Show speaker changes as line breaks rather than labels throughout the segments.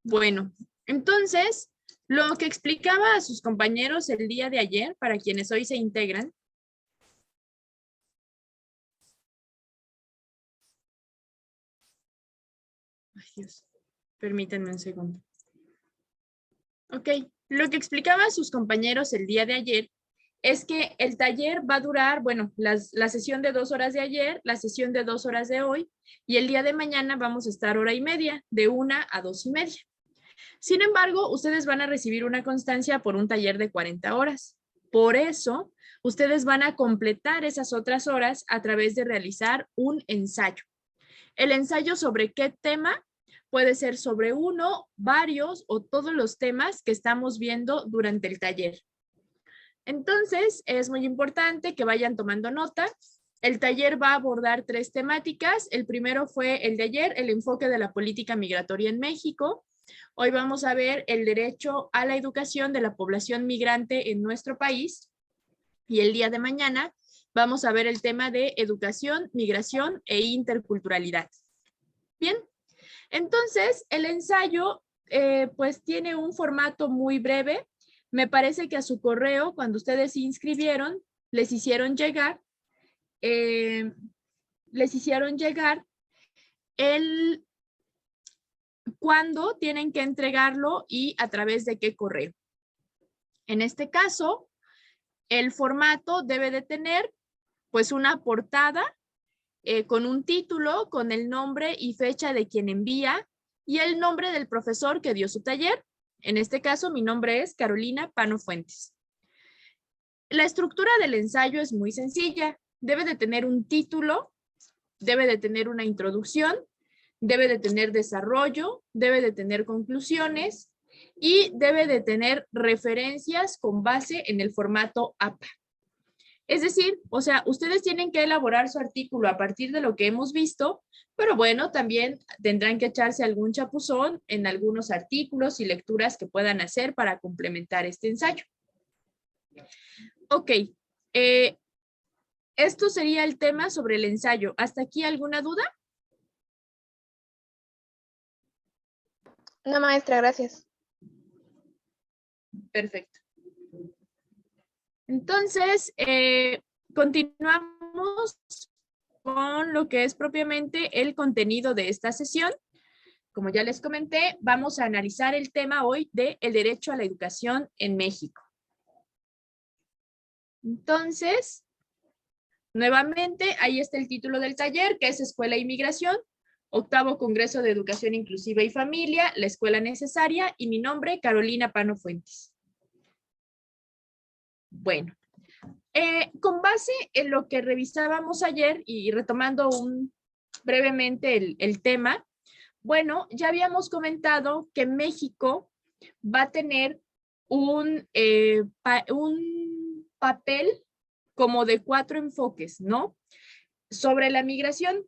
Bueno, entonces, lo que explicaba a sus compañeros el día de ayer, para quienes hoy se integran. Ay, Dios, permítanme un segundo. Ok, lo que explicaba a sus compañeros el día de ayer es que el taller va a durar, bueno, la sesión de 2 horas de ayer, la sesión de 2 horas de hoy, y el día de mañana vamos a estar 1:30, de 1 a 2:30. Sin embargo, ustedes van a recibir una constancia por un taller de 40 horas. Por eso, ustedes van a completar esas otras horas a través de realizar un ensayo. El ensayo sobre qué tema puede ser sobre uno, varios o todos los temas que estamos viendo durante el taller. Entonces, es muy importante que vayan tomando nota. El taller va a abordar 3 temáticas. El primero fue el de ayer, el enfoque de la política migratoria en México. Hoy vamos a ver el derecho a la educación de la población migrante en nuestro país. Y el día de mañana vamos a ver el tema de educación, migración e interculturalidad. Bien, entonces el ensayo pues tiene un formato muy breve. Me parece que a su correo, cuando ustedes se inscribieron, les hicieron llegar el cuándo tienen que entregarlo y a través de qué correo. En este caso, el formato debe de tener pues una portada con un título, con el nombre y fecha de quien envía y el nombre del profesor que dio su taller. En este caso, mi nombre es Carolina Pano Fuentes. La estructura del ensayo es muy sencilla. Debe de tener un título, debe de tener una introducción, debe de tener desarrollo, debe de tener conclusiones y debe de tener referencias con base en el formato APA. Es decir, o sea, ustedes tienen que elaborar su artículo a partir de lo que hemos visto, pero bueno, también tendrán que echarse algún chapuzón en algunos artículos y lecturas que puedan hacer para complementar este ensayo. Ok, esto sería el tema sobre el ensayo. ¿Hasta aquí alguna duda?
No, maestra, gracias.
Perfecto. Entonces, continuamos con lo que es propiamente el contenido de esta sesión. Como ya les comenté, vamos a analizar el tema hoy de el derecho a la educación en México. Entonces, nuevamente, ahí está el título del taller, que es Escuela e Inmigración, 8º Congreso de Educación Inclusiva y Familia, la Escuela Necesaria, y mi nombre, Carolina Pano Fuentes. Bueno, con base en lo que revisábamos ayer y retomando brevemente el tema, bueno, ya habíamos comentado que México va a tener un papel como de 4 enfoques, ¿no? Sobre la migración.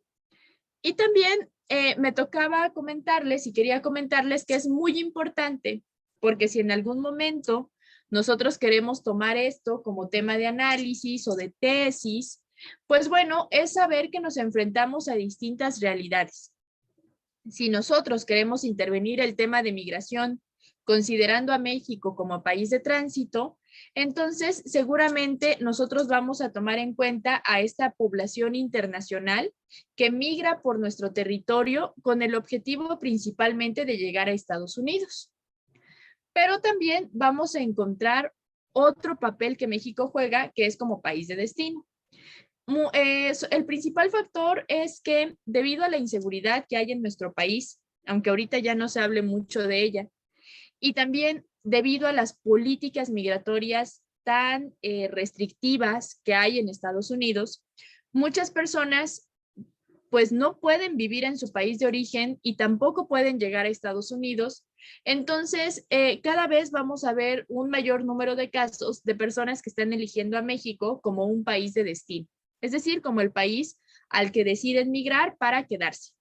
Y también me tocaba comentarles y quería comentarles que es muy importante, porque si en algún momento nosotros queremos tomar esto como tema de análisis o de tesis, pues bueno, es saber que nos enfrentamos a distintas realidades. Si nosotros queremos intervenir el tema de migración considerando a México como país de tránsito, entonces seguramente nosotros vamos a tomar en cuenta a esta población internacional que migra por nuestro territorio con el objetivo principalmente de llegar a Estados Unidos. Pero también vamos a encontrar otro papel que México juega, que es como país de destino. El principal factor es que debido a la inseguridad que hay en nuestro país, aunque ahorita ya no se hable mucho de ella, y también debido a las políticas migratorias tan restrictivas que hay en Estados Unidos, muchas personas pues no pueden vivir en su país de origen y tampoco pueden llegar a Estados Unidos. Entonces, cada vez vamos a ver un mayor número de casos de personas que están eligiendo a México como un país de destino, es decir, como el país al que deciden migrar para quedarse.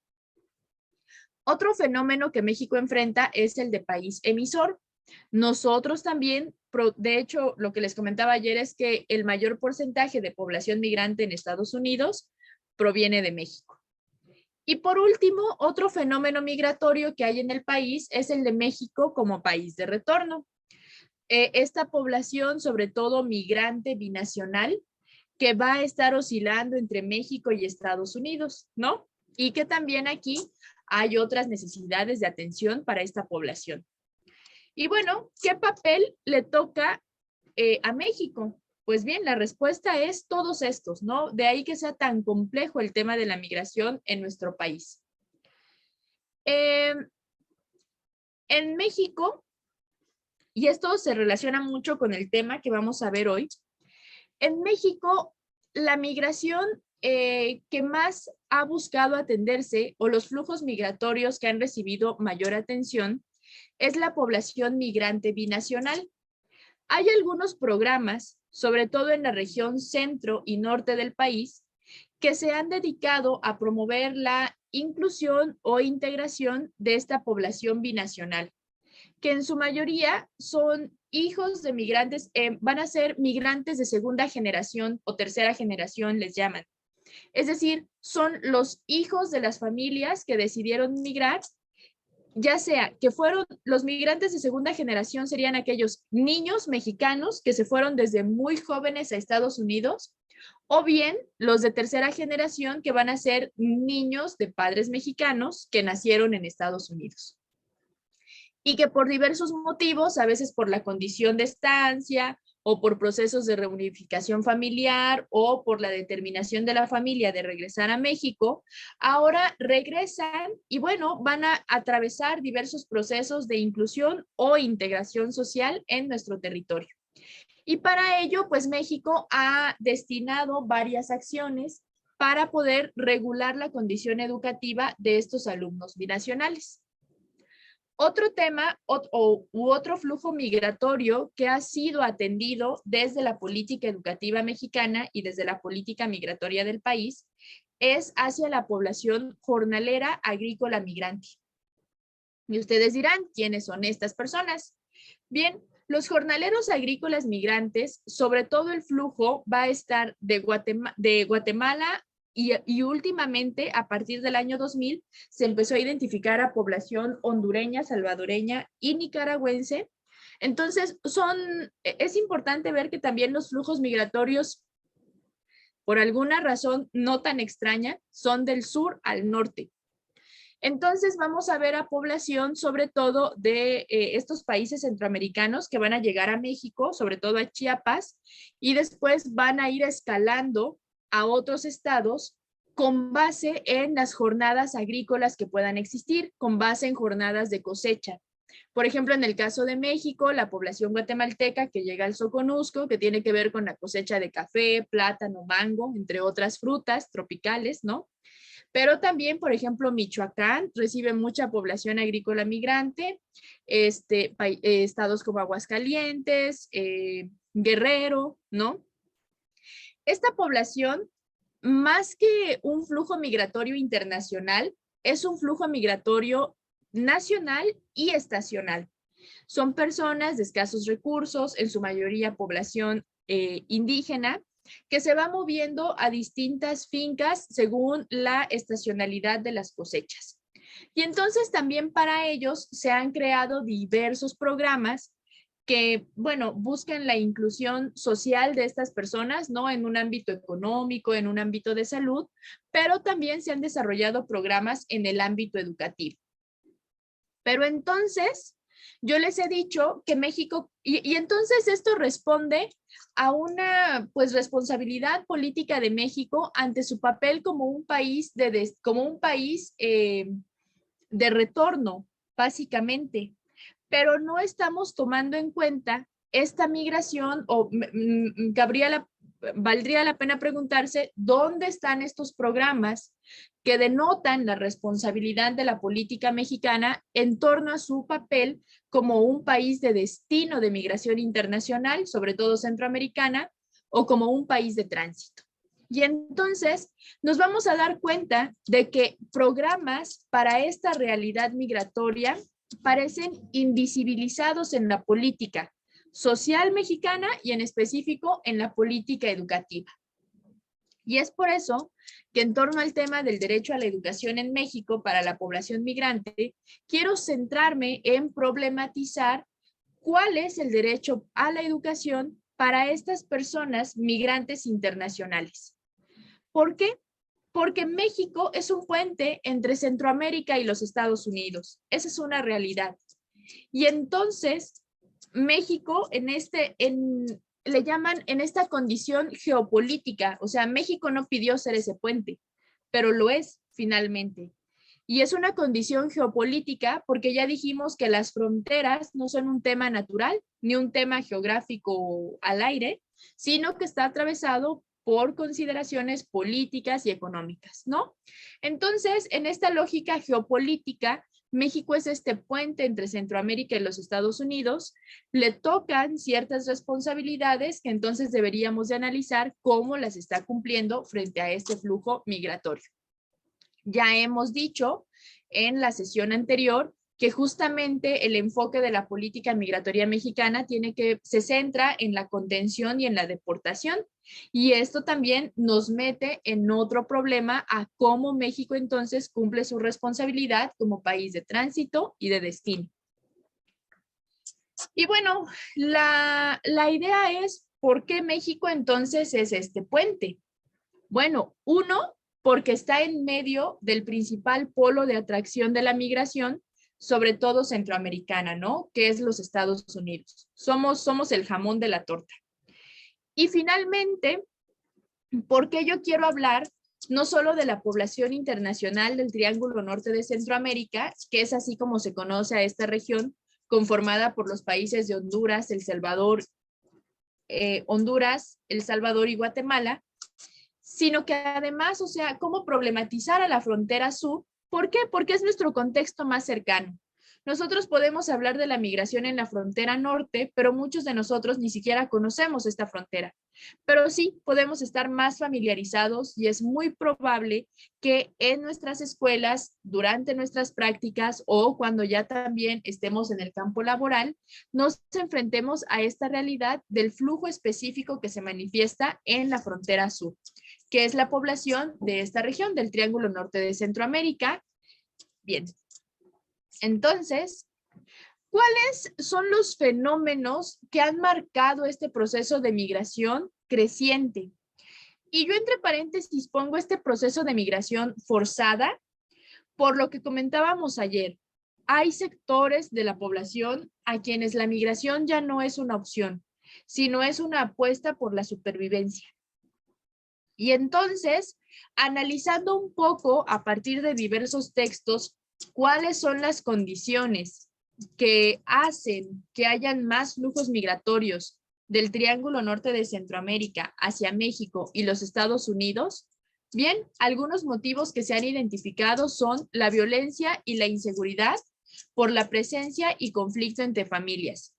Otro fenómeno que México enfrenta es el de país emisor. Nosotros también, de hecho, lo que les comentaba ayer es que el mayor porcentaje de población migrante en Estados Unidos proviene de México. Y por último, otro fenómeno migratorio que hay en el país es el de México como país de retorno. Esta población, sobre todo migrante binacional, que va a estar oscilando entre México y Estados Unidos, ¿no? Y que también aquí hay otras necesidades de atención para esta población. Y bueno, ¿qué papel le toca a México? Pues bien, la respuesta es todos estos, ¿no? De ahí que sea tan complejo el tema de la migración en nuestro país. En México, y esto se relaciona mucho con el tema que vamos a ver hoy, en México la migración que más ha buscado atenderse o los flujos migratorios que han recibido mayor atención es la población migrante binacional. Hay algunos programas, sobre todo en la región centro y norte del país, que se han dedicado a promover la inclusión o integración de esta población binacional, que en su mayoría son hijos de migrantes, van a ser migrantes de segunda generación o tercera generación, les llaman. Es decir, son los hijos de las familias que decidieron migrar, ya sea que fueron los migrantes de segunda generación, serían aquellos niños mexicanos que se fueron desde muy jóvenes a Estados Unidos, o bien los de tercera generación que van a ser niños de padres mexicanos que nacieron en Estados Unidos. Y que por diversos motivos, a veces por la condición de estancia o por procesos de reunificación familiar o por la determinación de la familia de regresar a México, ahora regresan y bueno, van a atravesar diversos procesos de inclusión o integración social en nuestro territorio. Y para ello, pues México ha destinado varias acciones para poder regular la condición educativa de estos alumnos binacionales. Otro tema u otro flujo migratorio que ha sido atendido desde la política educativa mexicana y desde la política migratoria del país es hacia la población jornalera agrícola migrante. Y ustedes dirán, ¿quiénes son estas personas? Bien, los jornaleros agrícolas migrantes, sobre todo el flujo va a estar de Guatemala y últimamente, a partir del año 2000, se empezó a identificar a población hondureña, salvadoreña y nicaragüense. Entonces, es importante ver que también los flujos migratorios, por alguna razón no tan extraña, son del sur al norte. Entonces vamos a ver a población sobre todo de estos países centroamericanos que van a llegar a México, sobre todo a Chiapas, y después van a ir escalando a otros estados con base en las jornadas agrícolas que puedan existir, con base en jornadas de cosecha. Por ejemplo, en el caso de México, la población guatemalteca que llega al Soconusco, que tiene que ver con la cosecha de café, plátano, mango, entre otras frutas tropicales, ¿no? Pero también, por ejemplo, Michoacán recibe mucha población agrícola migrante, estados como Aguascalientes, Guerrero, ¿no? Esta población, más que un flujo migratorio internacional, es un flujo migratorio nacional y estacional. Son personas de escasos recursos, en su mayoría población indígena, que se va moviendo a distintas fincas según la estacionalidad de las cosechas. Y entonces también para ellos se han creado diversos programas que, bueno, buscan la inclusión social de estas personas, ¿no? En un ámbito económico, en un ámbito de salud, pero también se han desarrollado programas en el ámbito educativo. Pero entonces, yo les he dicho que México, y entonces esto responde a una pues responsabilidad política de México ante su papel como un país de retorno, básicamente. Pero no estamos tomando en cuenta esta migración, o valdría la pena preguntarse dónde están estos programas que denotan la responsabilidad de la política mexicana en torno a su papel como un país de destino de migración internacional, sobre todo centroamericana, o como un país de tránsito. Y entonces nos vamos a dar cuenta de que programas para esta realidad migratoria parecen invisibilizados en la política social mexicana y en específico en la política educativa. Y es por eso que en torno al tema del derecho a la educación en México para la población migrante, quiero centrarme en problematizar cuál es el derecho a la educación para estas personas migrantes internacionales. ¿Por qué? Porque México es un puente entre Centroamérica y los Estados Unidos. Esa es una realidad. Y entonces, México le llaman en esta condición geopolítica, o sea, México no pidió ser ese puente, pero lo es finalmente. Y es una condición geopolítica porque ya dijimos que las fronteras no son un tema natural ni un tema geográfico al aire, sino que está atravesado por consideraciones políticas y económicas, ¿no? Entonces, en esta lógica geopolítica, México es este puente entre Centroamérica y los Estados Unidos, le tocan ciertas responsabilidades que entonces deberíamos de analizar cómo las está cumpliendo frente a este flujo migratorio. Ya hemos dicho en la sesión anterior que justamente el enfoque de la política migratoria mexicana se centra en la contención y en la deportación. Y esto también nos mete en otro problema a cómo México entonces cumple su responsabilidad como país de tránsito y de destino. Y bueno, la idea es, ¿por qué México entonces es este puente? Bueno, uno, porque está en medio del principal polo de atracción de la migración, sobre todo centroamericana, ¿no? Que es los Estados Unidos. Somos el jamón de la torta. Y finalmente, porque yo quiero hablar no solo de la población internacional del Triángulo Norte de Centroamérica, que es así como se conoce a esta región, conformada por los países de Honduras, El Salvador y Guatemala, sino que además, o sea, cómo problematizar a la frontera sur. ¿Por qué? Porque es nuestro contexto más cercano. Nosotros podemos hablar de la migración en la frontera norte, pero muchos de nosotros ni siquiera conocemos esta frontera. Pero sí podemos estar más familiarizados y es muy probable que en nuestras escuelas, durante nuestras prácticas o cuando ya también estemos en el campo laboral, nos enfrentemos a esta realidad del flujo específico que se manifiesta en la frontera sur, que es la población de esta región del Triángulo Norte de Centroamérica. Bien, entonces, ¿cuáles son los fenómenos que han marcado este proceso de migración creciente? Y yo entre paréntesis pongo este proceso de migración forzada por lo que comentábamos ayer. Hay sectores de la población a quienes la migración ya no es una opción, sino es una apuesta por la supervivencia. Y entonces, analizando un poco a partir de diversos textos, cuáles son las condiciones que hacen que hayan más flujos migratorios del Triángulo Norte de Centroamérica hacia México y los Estados Unidos. Bien, algunos motivos que se han identificado son la violencia y la inseguridad por la presencia y conflicto entre familias.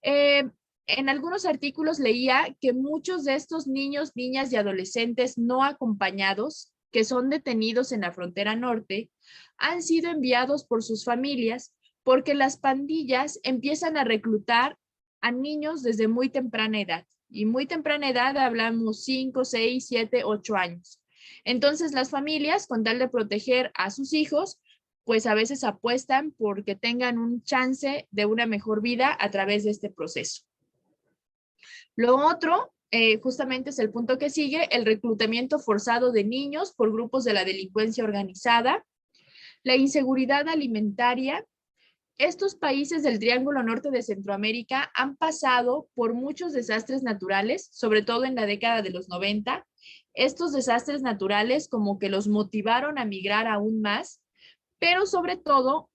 En algunos artículos leía que muchos de estos niños, niñas y adolescentes no acompañados que son detenidos en la frontera norte han sido enviados por sus familias porque las pandillas empiezan a reclutar a niños desde muy temprana edad. Y muy temprana edad hablamos 5, 6, 7, 8 años. Entonces las familias, con tal de proteger a sus hijos, pues a veces apuestan porque tengan un chance de una mejor vida a través de este proceso. Lo otro, justamente es el punto que sigue, el reclutamiento forzado de niños por grupos de la delincuencia organizada, la inseguridad alimentaria. Estos países del Triángulo Norte de Centroamérica han pasado por muchos desastres naturales, sobre todo en la década de los 90. Estos desastres naturales como que los motivaron a migrar aún más, pero sobre todo,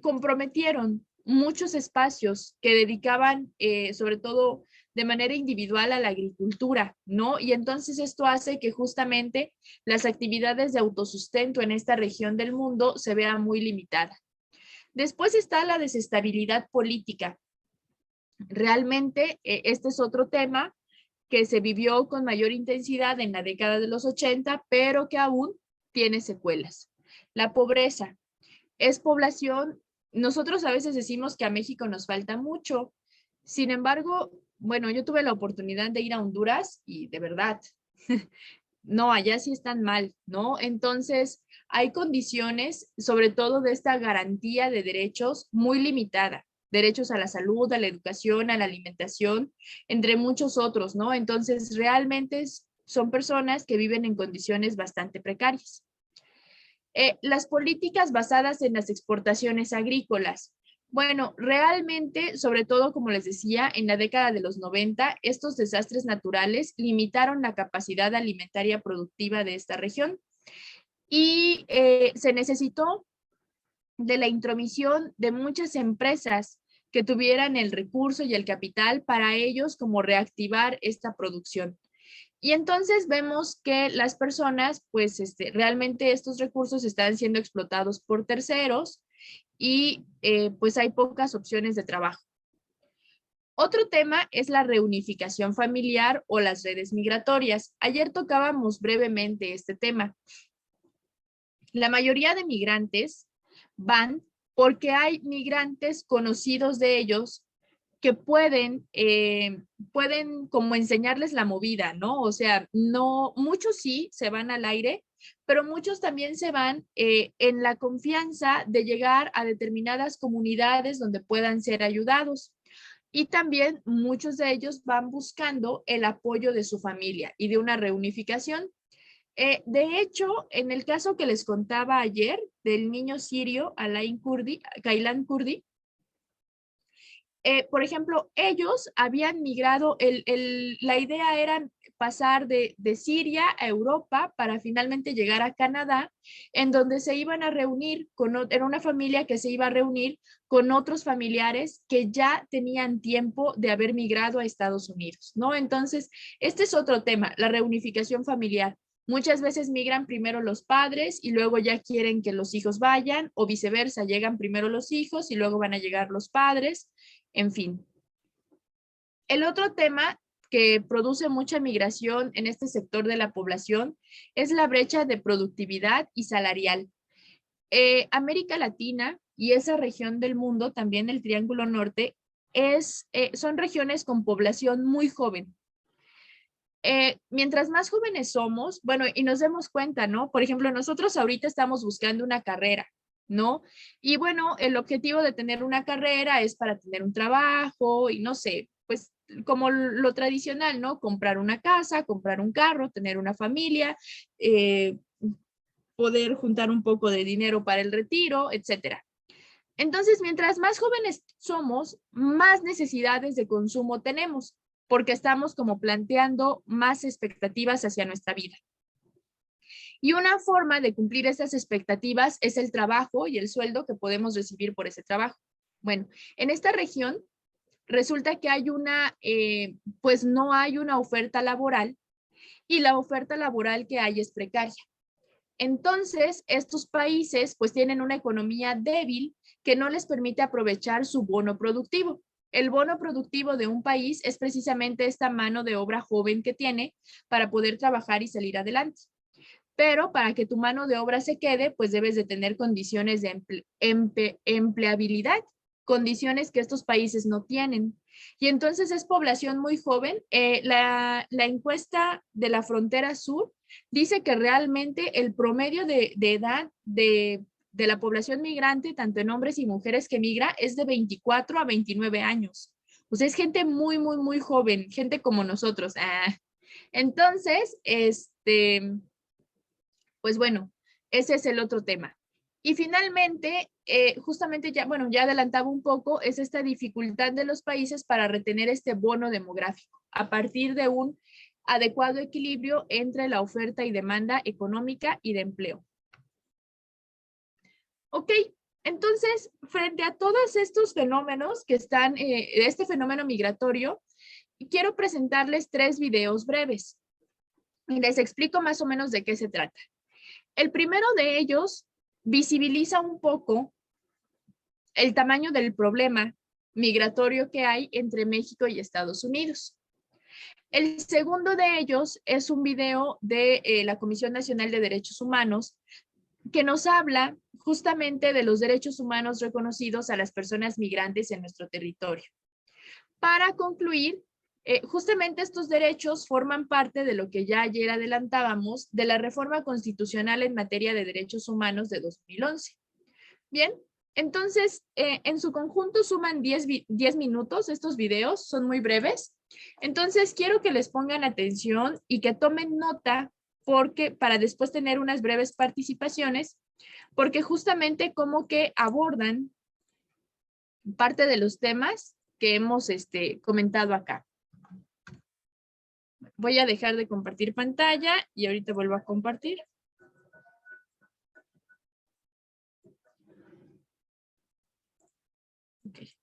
comprometieron muchos espacios que dedicaban, sobre todo de manera individual, a la agricultura, ¿no? Y entonces esto hace que justamente las actividades de autosustento en esta región del mundo se vean muy limitadas. Después está la desestabilidad política. Realmente, este es otro tema que se vivió con mayor intensidad en la década de los 80, pero que aún tiene secuelas. La pobreza es población. Nosotros a veces decimos que a México nos falta mucho. Sin embargo, bueno, yo tuve la oportunidad de ir a Honduras y de verdad, no, allá sí están mal, ¿no? Entonces, hay condiciones, sobre todo de esta garantía de derechos, muy limitada. Derechos a la salud, a la educación, a la alimentación, entre muchos otros, ¿no? Entonces, realmente son personas que viven en condiciones bastante precarias. Las políticas basadas en las exportaciones agrícolas. Bueno, realmente, sobre todo, como les decía, en la década de los 90, estos desastres naturales limitaron la capacidad alimentaria productiva de esta región y se necesitó de la intromisión de muchas empresas que tuvieran el recurso y el capital para ellos como reactivar esta producción. Y entonces vemos que las personas, pues realmente estos recursos están siendo explotados por terceros y pues hay pocas opciones de trabajo. Otro tema es la reunificación familiar o las redes migratorias. Ayer tocábamos brevemente este tema. La mayoría de migrantes van porque hay migrantes conocidos de ellos que pueden como enseñarles la movida, ¿no? O sea, no, muchos sí se van al aire, pero muchos también se van en la confianza de llegar a determinadas comunidades donde puedan ser ayudados. Y también muchos de ellos van buscando el apoyo de su familia y de una reunificación. De hecho, en el caso que les contaba ayer del niño sirio Kailan Kurdi, por ejemplo, ellos habían migrado, la idea era pasar de Siria a Europa para finalmente llegar a Canadá, en donde se iban a reunir, era una familia que se iba a reunir con otros familiares que ya tenían tiempo de haber migrado a Estados Unidos, ¿no? Entonces, este es otro tema, la reunificación familiar. Muchas veces migran primero los padres y luego ya quieren que los hijos vayan, o viceversa, llegan primero los hijos y luego van a llegar los padres. En fin, el otro tema que produce mucha migración en este sector de la población es la brecha de productividad y salarial. América Latina y esa región del mundo, también el Triángulo Norte, son regiones con población muy joven. Mientras más jóvenes somos, bueno, y nos demos cuenta, ¿no? Por ejemplo, nosotros ahorita estamos buscando una carrera, ¿no? Y bueno, el objetivo de tener una carrera es para tener un trabajo y no sé, pues como lo tradicional, ¿no? Comprar una casa, comprar un carro, tener una familia, eh, poder juntar un poco de dinero para el retiro, etcétera. Entonces, mientras más jóvenes somos, más necesidades de consumo tenemos, porque estamos como planteando más expectativas hacia nuestra vida. Y una forma de cumplir esas expectativas es el trabajo y el sueldo que podemos recibir por ese trabajo. Bueno, en esta región resulta que hay pues no hay una oferta laboral y la oferta laboral que hay es precaria. Entonces, estos países pues tienen una economía débil que no les permite aprovechar su bono productivo. El bono productivo de un país es precisamente esta mano de obra joven que tiene para poder trabajar y salir adelante. Pero para que tu mano de obra se quede, pues debes de tener condiciones de empleabilidad, condiciones que estos países no tienen. Y entonces es población muy joven. La encuesta de la frontera sur dice que realmente el promedio de edad de la población migrante, tanto en hombres y mujeres que migra, es de 24 a 29 años. O sea, es gente muy, muy, muy joven, gente como nosotros. Entonces, pues bueno, ese es el otro tema. Y finalmente, justamente ya, bueno, ya adelantaba un poco, es esta dificultad de los países para retener este bono demográfico a partir de un adecuado equilibrio entre la oferta y demanda económica y de empleo. Ok, entonces, frente a todos estos fenómenos que están, este fenómeno migratorio, quiero presentarles 3 videos breves y les explico más o menos de qué se trata. El primero de ellos visibiliza un poco el tamaño del problema migratorio que hay entre México y Estados Unidos. El segundo de ellos es un video de la Comisión Nacional de Derechos Humanos que nos habla justamente de los derechos humanos reconocidos a las personas migrantes en nuestro territorio. Para concluir, Justamente estos derechos forman parte de lo que ya ayer adelantábamos de la reforma constitucional en materia de derechos humanos de 2011. Bien, entonces, en su conjunto suman 10 minutos. Estos videos son muy breves. Entonces, quiero que les pongan atención y que tomen nota porque para después tener unas breves participaciones, porque justamente como que abordan parte de los temas que hemos comentado acá. Voy a dejar de compartir pantalla y ahorita vuelvo a compartir. Okay.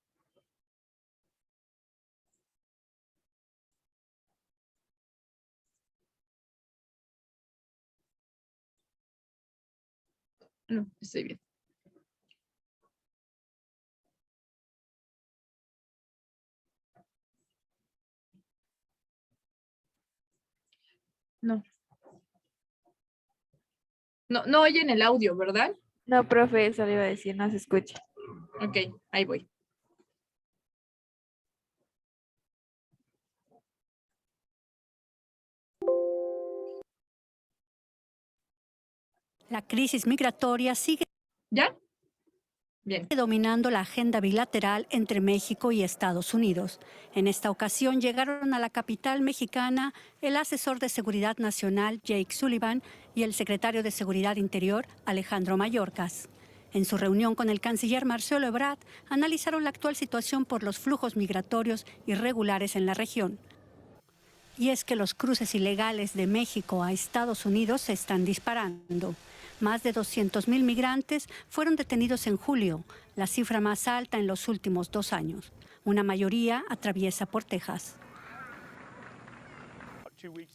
No, estoy bien. No. No oyen el audio, ¿verdad?
No, profe, eso le iba a decir, no se escucha.
Ok, ahí voy.
La crisis migratoria sigue
¿Ya? Bien.
dominando la agenda bilateral entre México y Estados Unidos. En esta ocasión llegaron a la capital mexicana el asesor de Seguridad Nacional, Jake Sullivan, y el secretario de Seguridad Interior, Alejandro Mayorkas. En su reunión con el canciller Marcelo Ebrard, analizaron la actual situación por los flujos migratorios irregulares en la región. Y es que los cruces ilegales de México a Estados Unidos se están disparando. Más de 200,000 migrantes fueron detenidos en julio, la cifra más alta en los últimos 2 años. Una mayoría atraviesa por Texas.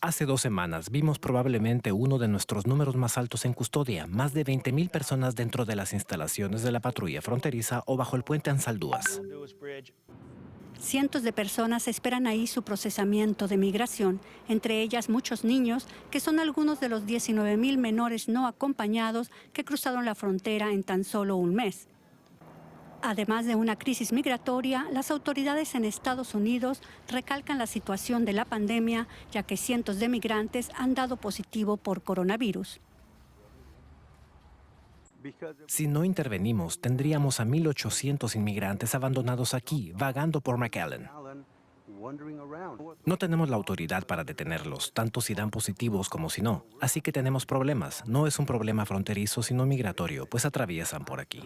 Hace 2 semanas vimos probablemente uno de nuestros números más altos en custodia, más de 20,000 personas dentro de las instalaciones de la patrulla fronteriza o bajo el puente Ansaldúas.
Cientos de personas esperan ahí su procesamiento de migración, entre ellas muchos niños, que son algunos de los 19,000 menores no acompañados que cruzaron la frontera en tan solo un mes. Además de una crisis migratoria, las autoridades en Estados Unidos recalcan la situación de la pandemia, ya que cientos de migrantes han dado positivo por coronavirus.
Si no intervenimos, tendríamos a 1,800 inmigrantes abandonados aquí, vagando por McAllen. No tenemos la autoridad para detenerlos, tanto si dan positivos como si no. Así que tenemos problemas. No es un problema fronterizo, sino migratorio, pues atraviesan por aquí.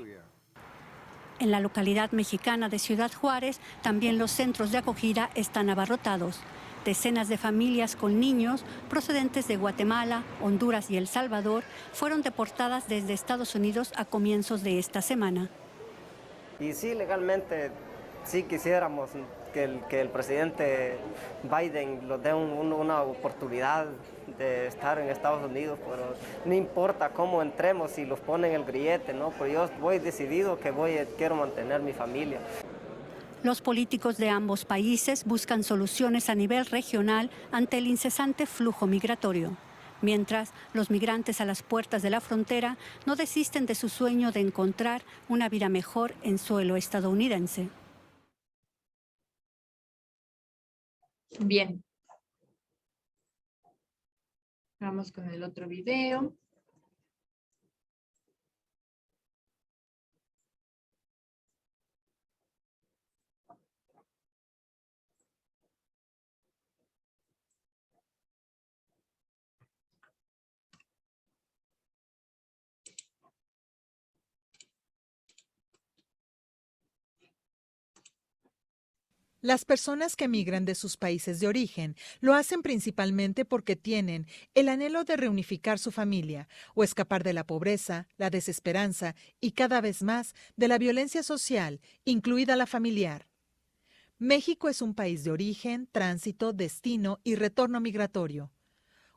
En la localidad mexicana de Ciudad Juárez, también los centros de acogida están abarrotados. Decenas de familias con niños procedentes de Guatemala, Honduras y El Salvador fueron deportadas desde Estados Unidos a comienzos de esta semana.
Y sí, legalmente, sí quisiéramos que el presidente Biden nos dé una oportunidad de estar en Estados Unidos, pero no importa cómo entremos, si los ponen el grillete, ¿no? Pero yo voy decidido que quiero mantener mi familia.
Los políticos de ambos países buscan soluciones a nivel regional ante el incesante flujo migratorio. Mientras, los migrantes a las puertas de la frontera no desisten de su sueño de encontrar una vida mejor en suelo estadounidense.
Bien. Vamos con el otro video.
Las personas que migran de sus países de origen lo hacen principalmente porque tienen el anhelo de reunificar su familia o escapar de la pobreza, la desesperanza y cada vez más de la violencia social, incluida la familiar. México es un país de origen, tránsito, destino y retorno migratorio.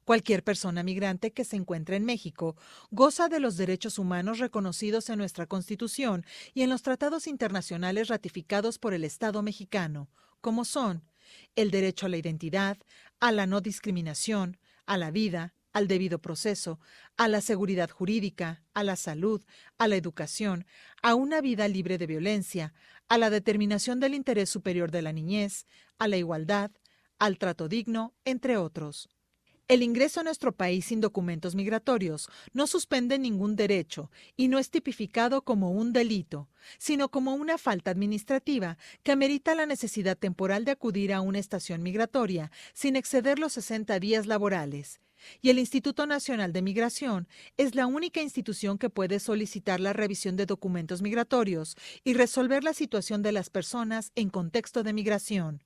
Cualquier persona migrante que se encuentre en México goza de los derechos humanos reconocidos en nuestra Constitución y en los tratados internacionales ratificados por el Estado mexicano, como son el derecho a la identidad, a la no discriminación, a la vida, al debido proceso, a la seguridad jurídica, a la salud, a la educación, a una vida libre de violencia, a la determinación del interés superior de la niñez, a la igualdad, al trato digno, entre otros. El ingreso a nuestro país sin documentos migratorios no suspende ningún derecho y no es tipificado como un delito, sino como una falta administrativa que amerita la necesidad temporal de acudir a una estación migratoria sin exceder los 60 días laborales. Y el Instituto Nacional de Migración es la única institución que puede solicitar la revisión de documentos migratorios y resolver la situación de las personas en contexto de migración.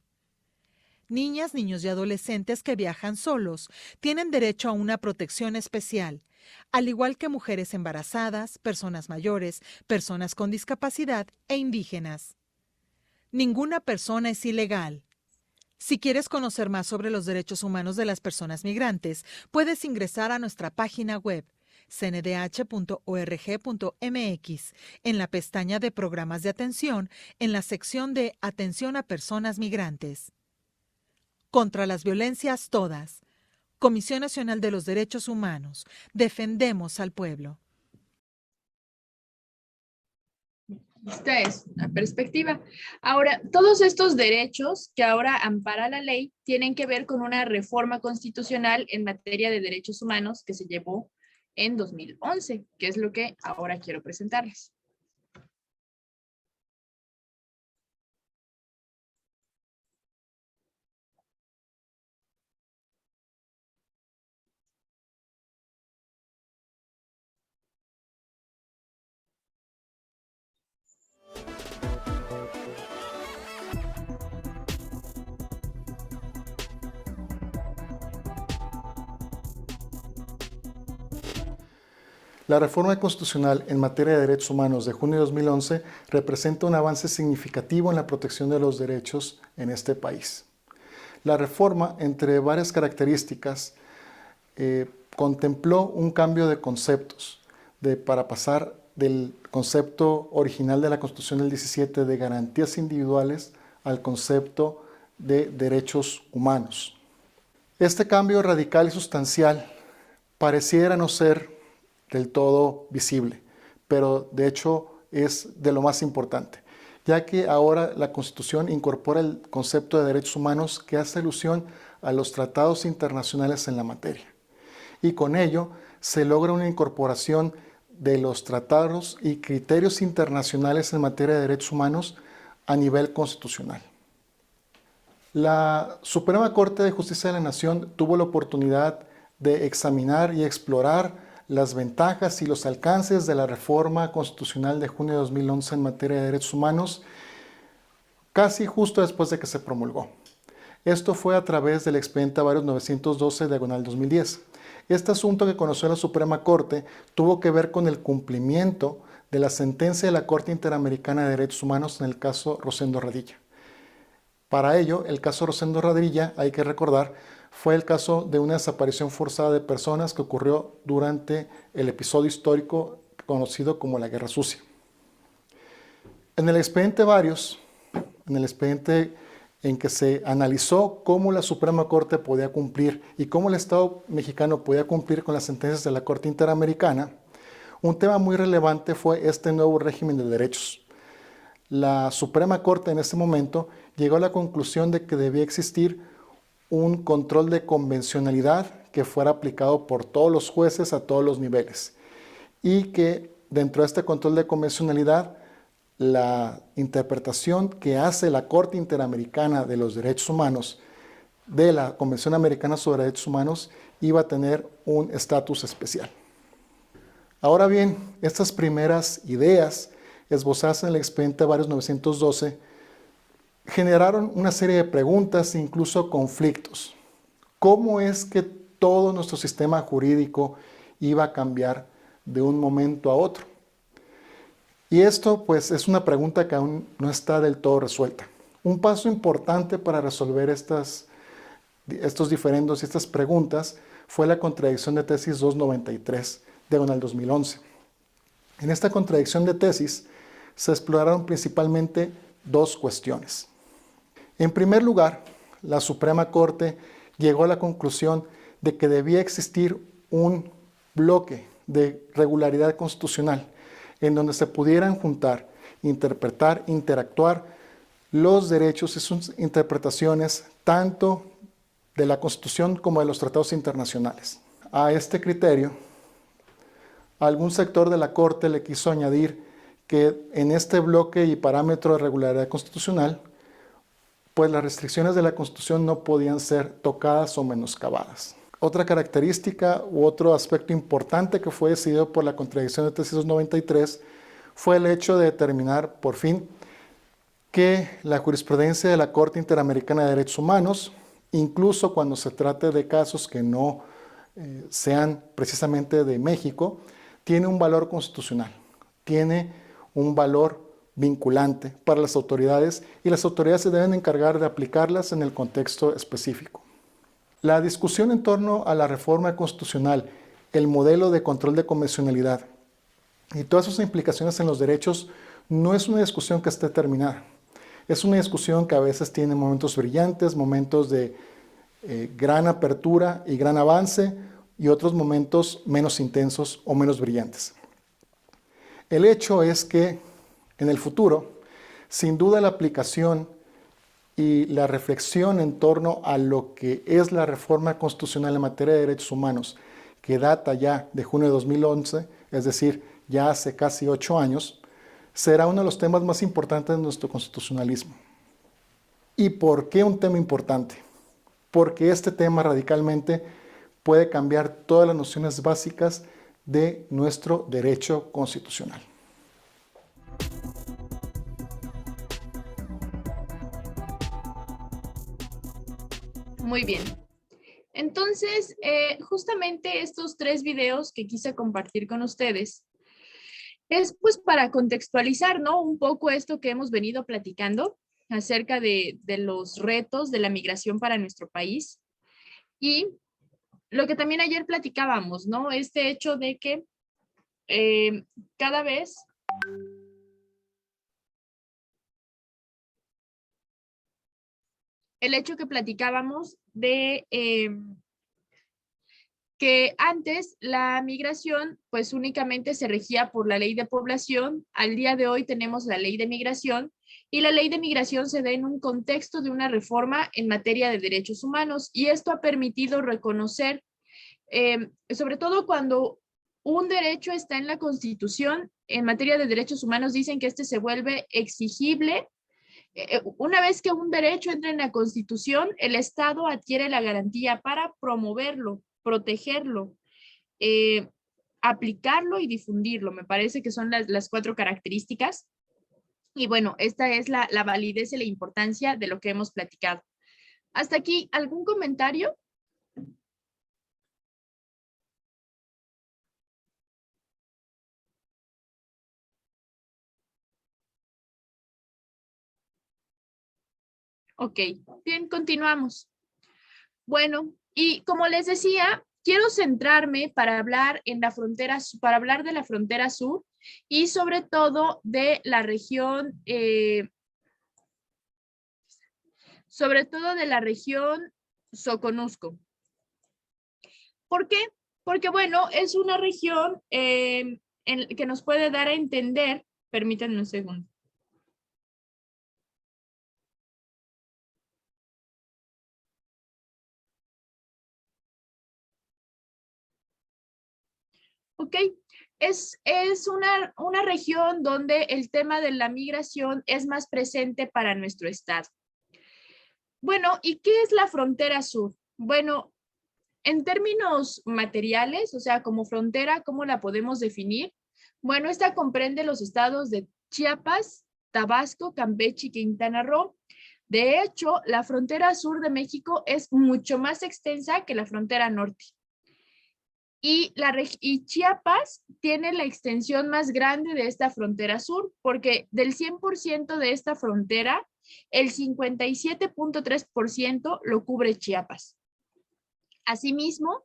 Niñas, niños y adolescentes que viajan solos tienen derecho a una protección especial, al igual que mujeres embarazadas, personas mayores, personas con discapacidad e indígenas. Ninguna persona es ilegal. Si quieres conocer más sobre los derechos humanos de las personas migrantes, puedes ingresar a nuestra página web cndh.org.mx en la pestaña de Programas de Atención en la sección de Atención a Personas Migrantes. Contra las violencias todas. Comisión Nacional de los Derechos Humanos. Defendemos al pueblo.
Esta es la perspectiva. Ahora, todos estos derechos que ahora ampara la ley tienen que ver con una reforma constitucional en materia de derechos humanos que se llevó en 2011, que es lo que ahora quiero presentarles.
La reforma constitucional en materia de derechos humanos de junio de 2011 representa un avance significativo en la protección de los derechos en este país. La reforma, entre varias características, contempló un cambio de conceptos para pasar del concepto original de la Constitución del 17 de garantías individuales al concepto de derechos humanos. Este cambio radical y sustancial pareciera no ser del todo visible, pero de hecho es de lo más importante, ya que ahora la Constitución incorpora el concepto de derechos humanos que hace alusión a los tratados internacionales en la materia. Y con ello se logra una incorporación de los tratados y criterios internacionales en materia de derechos humanos a nivel constitucional. La Suprema Corte de Justicia de la Nación tuvo la oportunidad de examinar y explorar las ventajas y los alcances de la reforma constitucional de junio de 2011 en materia de derechos humanos, casi justo después de que se promulgó. Esto fue a través del expediente Varios 912/2010. Este asunto que conoció la Suprema Corte tuvo que ver con el cumplimiento de la sentencia de la Corte Interamericana de Derechos Humanos en el caso Rosendo Radilla. Para ello, el caso Rosendo Radilla, hay que recordar, fue el caso de una desaparición forzada de personas que ocurrió durante el episodio histórico conocido como la Guerra Sucia. En el expediente Varios, en el expediente en que se analizó cómo la Suprema Corte podía cumplir y cómo el Estado mexicano podía cumplir con las sentencias de la Corte Interamericana, un tema muy relevante fue este nuevo régimen de derechos. La Suprema Corte en ese momento llegó a la conclusión de que debía existir un control de convencionalidad que fuera aplicado por todos los jueces a todos los niveles y que dentro de este control de convencionalidad la interpretación que hace la Corte Interamericana de los Derechos Humanos de la Convención Americana sobre Derechos Humanos iba a tener un estatus especial. Ahora bien, estas primeras ideas esbozadas en el expediente Varios 912 generaron una serie de preguntas e incluso conflictos. ¿Cómo es que todo nuestro sistema jurídico iba a cambiar de un momento a otro? Y esto pues es una pregunta que aún no está del todo resuelta. Un paso importante para resolver estos diferendos y estas preguntas fue la contradicción de tesis 293 diagonal 2011. En esta contradicción de tesis se exploraron principalmente dos cuestiones. En primer lugar, la Suprema Corte llegó a la conclusión de que debía existir un bloque de regularidad constitucional en donde se pudieran juntar, interpretar, interactuar los derechos y sus interpretaciones tanto de la Constitución como de los tratados internacionales. A este criterio, algún sector de la Corte le quiso añadir que en este bloque y parámetro de regularidad constitucional, pues las restricciones de la Constitución no podían ser tocadas o menoscabadas. Otra característica u otro aspecto importante que fue decidido por la contradicción de 393 fue el hecho de determinar, por fin, que la jurisprudencia de la Corte Interamericana de Derechos Humanos, incluso cuando se trate de casos que no sean precisamente de México, tiene un valor constitucional, tiene un valor vinculante para las autoridades y las autoridades se deben encargar de aplicarlas en el contexto específico. La discusión en torno a la reforma constitucional, el modelo de control de convencionalidad y todas sus implicaciones en los derechos no es una discusión que esté terminada. Es una discusión que a veces tiene momentos brillantes, momentos de gran apertura y gran avance y otros momentos menos intensos o menos brillantes. El hecho es que en el futuro, sin duda la aplicación y la reflexión en torno a lo que es la reforma constitucional en materia de derechos humanos, que data ya de junio de 2011, es decir, ya hace casi 8 años, será uno de los temas más importantes de nuestro constitucionalismo. ¿Y por qué un tema importante? Porque este tema radicalmente puede cambiar todas las nociones básicas de nuestro derecho constitucional.
Muy bien. Entonces, justamente estos 3 videos que quise compartir con ustedes es pues para contextualizar, ¿no? Un poco esto que hemos venido platicando acerca de los retos de la migración para nuestro país y lo que también ayer platicábamos, ¿no? Este hecho de que cada vez el hecho que platicábamos de que antes la migración pues únicamente se regía por la ley de población. Al día de hoy tenemos la ley de migración y la ley de migración se da en un contexto de una reforma en materia de derechos humanos y esto ha permitido reconocer, sobre todo cuando un derecho está en la Constitución, en materia de derechos humanos dicen que este se vuelve exigible. Una vez que un derecho entra en la Constitución, el Estado adquiere la garantía para promoverlo, protegerlo, aplicarlo y difundirlo. Me parece que son las 4 características. Y bueno, esta es la validez y la importancia de lo que hemos platicado. Hasta aquí, ¿algún comentario? Ok, bien, continuamos. Bueno, y como les decía, quiero centrarme para hablar de la frontera sur y sobre todo de la región, Soconusco. ¿Por qué? Porque bueno, es una región que nos puede dar a entender, permítanme un segundo. Ok, es una región donde el tema de la migración es más presente para nuestro estado. Bueno, ¿y qué es la frontera sur? Bueno, en términos materiales, o sea, como frontera, ¿cómo la podemos definir? Bueno, esta comprende los estados de Chiapas, Tabasco, Campeche y Quintana Roo. De hecho, la frontera sur de México es mucho más extensa que la frontera norte. Y Chiapas tiene la extensión más grande de esta frontera sur, porque del 100% de esta frontera, el 57.3% lo cubre Chiapas. Asimismo,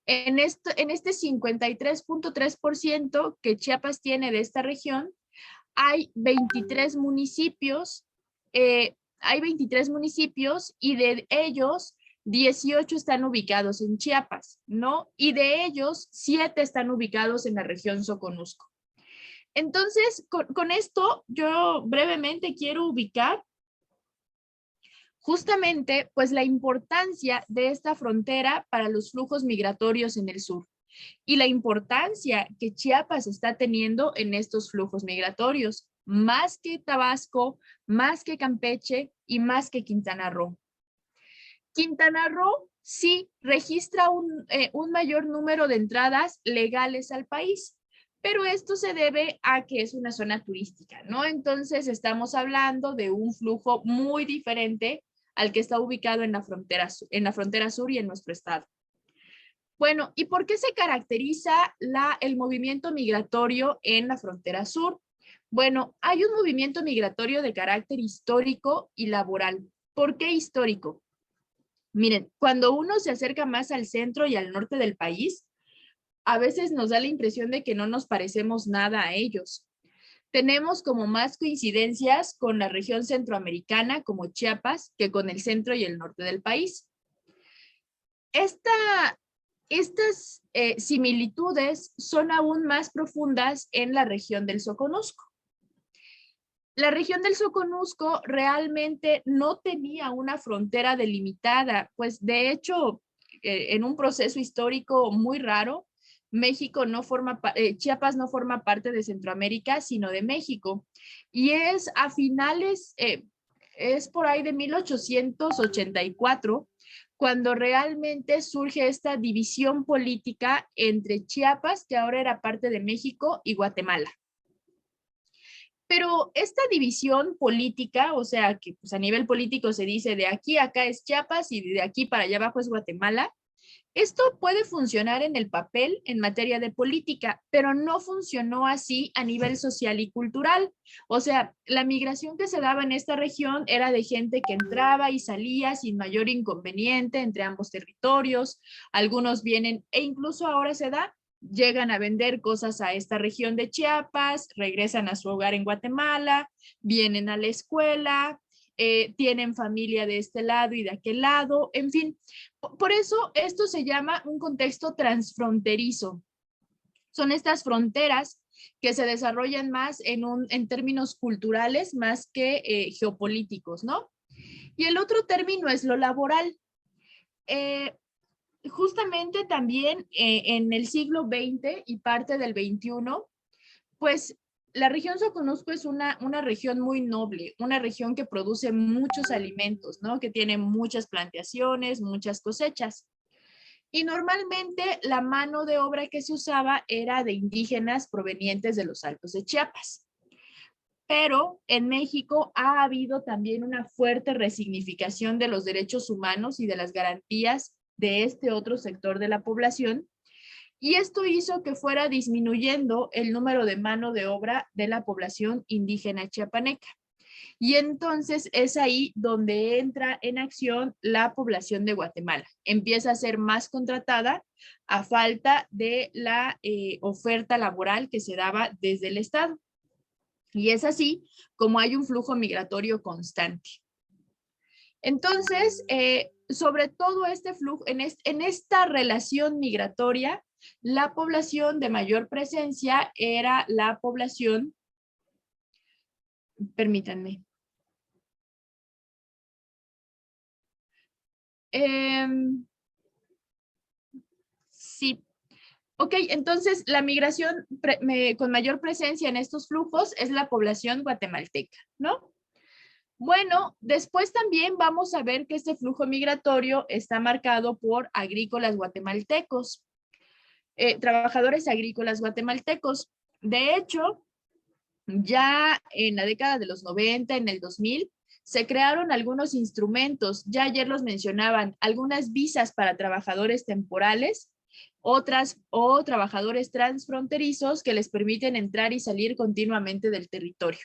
en este 53.3% que Chiapas tiene de esta región, hay 23 municipios, y de ellos 18 están ubicados en Chiapas, ¿no? Y de ellos 7 están ubicados en la región Soconusco. Entonces, con esto yo brevemente quiero ubicar justamente pues la importancia de esta frontera para los flujos migratorios en el sur y la importancia que Chiapas está teniendo en estos flujos migratorios, más que Tabasco, más que Campeche y más que Quintana Roo. Quintana Roo sí registra un mayor número de entradas legales al país, pero esto se debe a que es una zona turística, ¿no? Entonces estamos hablando de un flujo muy diferente al que está ubicado en la frontera sur y en nuestro estado. Bueno, ¿y por qué se caracteriza el movimiento migratorio en la frontera sur? Bueno, hay un movimiento migratorio de carácter histórico y laboral. ¿Por qué histórico? Miren, cuando uno se acerca más al centro y al norte del país, a veces nos da la impresión de que no nos parecemos nada a ellos. Tenemos como más coincidencias con la región centroamericana, como Chiapas, que con el centro y el norte del país. Estas similitudes son aún más profundas en la región del Soconusco. La región del Soconusco realmente no tenía una frontera delimitada, pues de hecho, en un proceso histórico muy raro, Chiapas no forma parte de Centroamérica, sino de México. Y es a finales, es por ahí de 1884, cuando realmente surge esta división política entre Chiapas, que ahora era parte de México, y Guatemala. Pero esta división política, o sea, que pues, a nivel político se dice de aquí a acá es Chiapas y de aquí para allá abajo es Guatemala, esto puede funcionar en el papel en materia de política, pero no funcionó así a nivel social y cultural. O sea, la migración que se daba en esta región era de gente que entraba y salía sin mayor inconveniente entre ambos territorios. Algunos vienen, e incluso ahora se da, llegan a vender cosas a esta región de Chiapas, regresan a su hogar en Guatemala, vienen a la escuela, tienen familia de este lado y de aquel lado, en fin. Por eso esto se llama un contexto transfronterizo. Son estas fronteras que se desarrollan más en términos culturales más que geopolíticos, ¿no? Y el otro término es lo laboral. Justamente también en el siglo XX y parte del XXI, pues la región Soconusco es una región muy noble, una región que produce muchos alimentos, ¿no? Que tiene muchas plantaciones, muchas cosechas. Y normalmente la mano de obra que se usaba era de indígenas provenientes de los Altos de Chiapas. Pero en México ha habido también una fuerte resignificación de los derechos humanos y de las garantías de este otro sector de la población. Y esto hizo que fuera disminuyendo el número de mano de obra de la población indígena chiapaneca. Y entonces es ahí donde entra en acción la población de Guatemala. Empieza a ser más contratada a falta de la oferta laboral que se daba desde el Estado. Y es así como hay un flujo migratorio constante. Entonces, sobre todo este flujo, en esta relación migratoria, la población de mayor presencia era la población, permítanme. Sí. Ok, entonces la migración con mayor presencia en estos flujos es la población guatemalteca, ¿no? Bueno, después también vamos a ver que este flujo migratorio está marcado por agrícolas guatemaltecos, trabajadores agrícolas guatemaltecos. De hecho, ya en la década de los 90, en el 2000, se crearon algunos instrumentos, ya ayer los mencionaban, algunas visas para trabajadores temporales, otras o trabajadores transfronterizos que les permiten entrar y salir continuamente del territorio.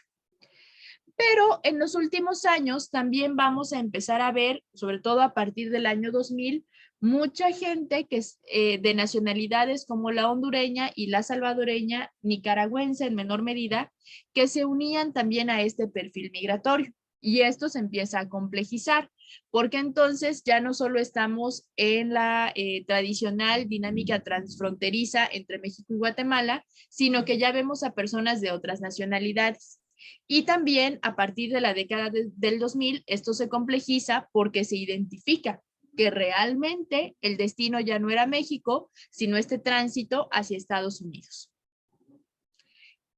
Pero en los últimos años también vamos a empezar a ver, sobre todo a partir del año 2000, mucha gente que es de nacionalidades como la hondureña y la salvadoreña, nicaragüense en menor medida, que se unían también a este perfil migratorio. Y esto se empieza a complejizar, porque entonces ya no solo estamos en la tradicional dinámica transfronteriza entre México y Guatemala, sino que ya vemos a personas de otras nacionalidades. Y también a partir de la década del 2000, esto se complejiza porque se identifica que realmente el destino ya no era México, sino este tránsito hacia Estados Unidos.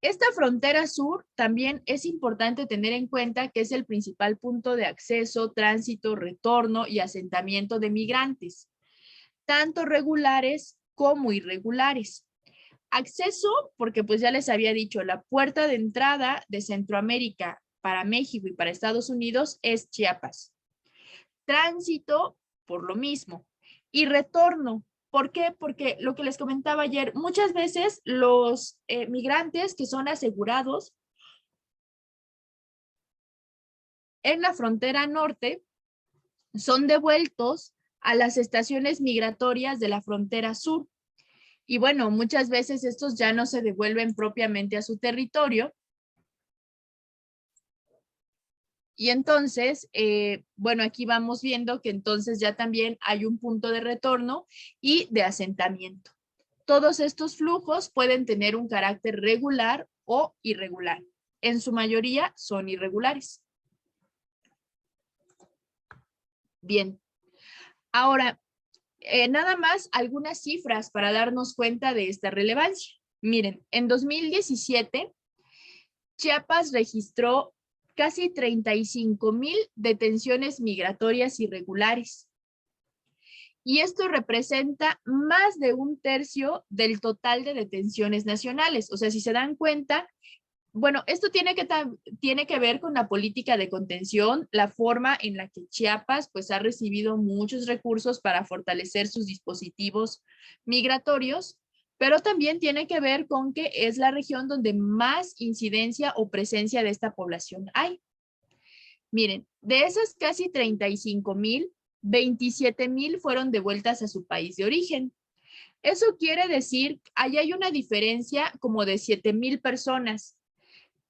Esta frontera sur también es importante tener en cuenta que es el principal punto de acceso, tránsito, retorno y asentamiento de migrantes, tanto regulares como irregulares. Acceso, porque pues ya les había dicho, la puerta de entrada de Centroamérica para México y para Estados Unidos es Chiapas. Tránsito, por lo mismo. Y retorno, ¿por qué? Porque lo que les comentaba ayer, muchas veces los migrantes que son asegurados en la frontera norte son devueltos a las estaciones migratorias de la frontera sur. Y bueno, muchas veces estos ya no se devuelven propiamente a su territorio. Y entonces, bueno, aquí vamos viendo que entonces ya también hay un punto de retorno y de asentamiento. Todos estos flujos pueden tener un carácter regular o irregular. En su mayoría son irregulares. Bien. Ahora, nada más algunas cifras para darnos cuenta de esta relevancia. Miren, en 2017, Chiapas registró casi 35,000 detenciones migratorias irregulares. Y esto representa más de 1/3 del total de detenciones nacionales. O sea, si se dan cuenta, bueno, esto tiene que ver con la política de contención, la forma en la que Chiapas pues ha recibido muchos recursos para fortalecer sus dispositivos migratorios, pero también tiene que ver con que es la región donde más incidencia o presencia de esta población hay. Miren, de esas casi 35,000, 27,000 fueron devueltas a su país de origen. Eso quiere decir, ahí hay una diferencia como de 7,000 personas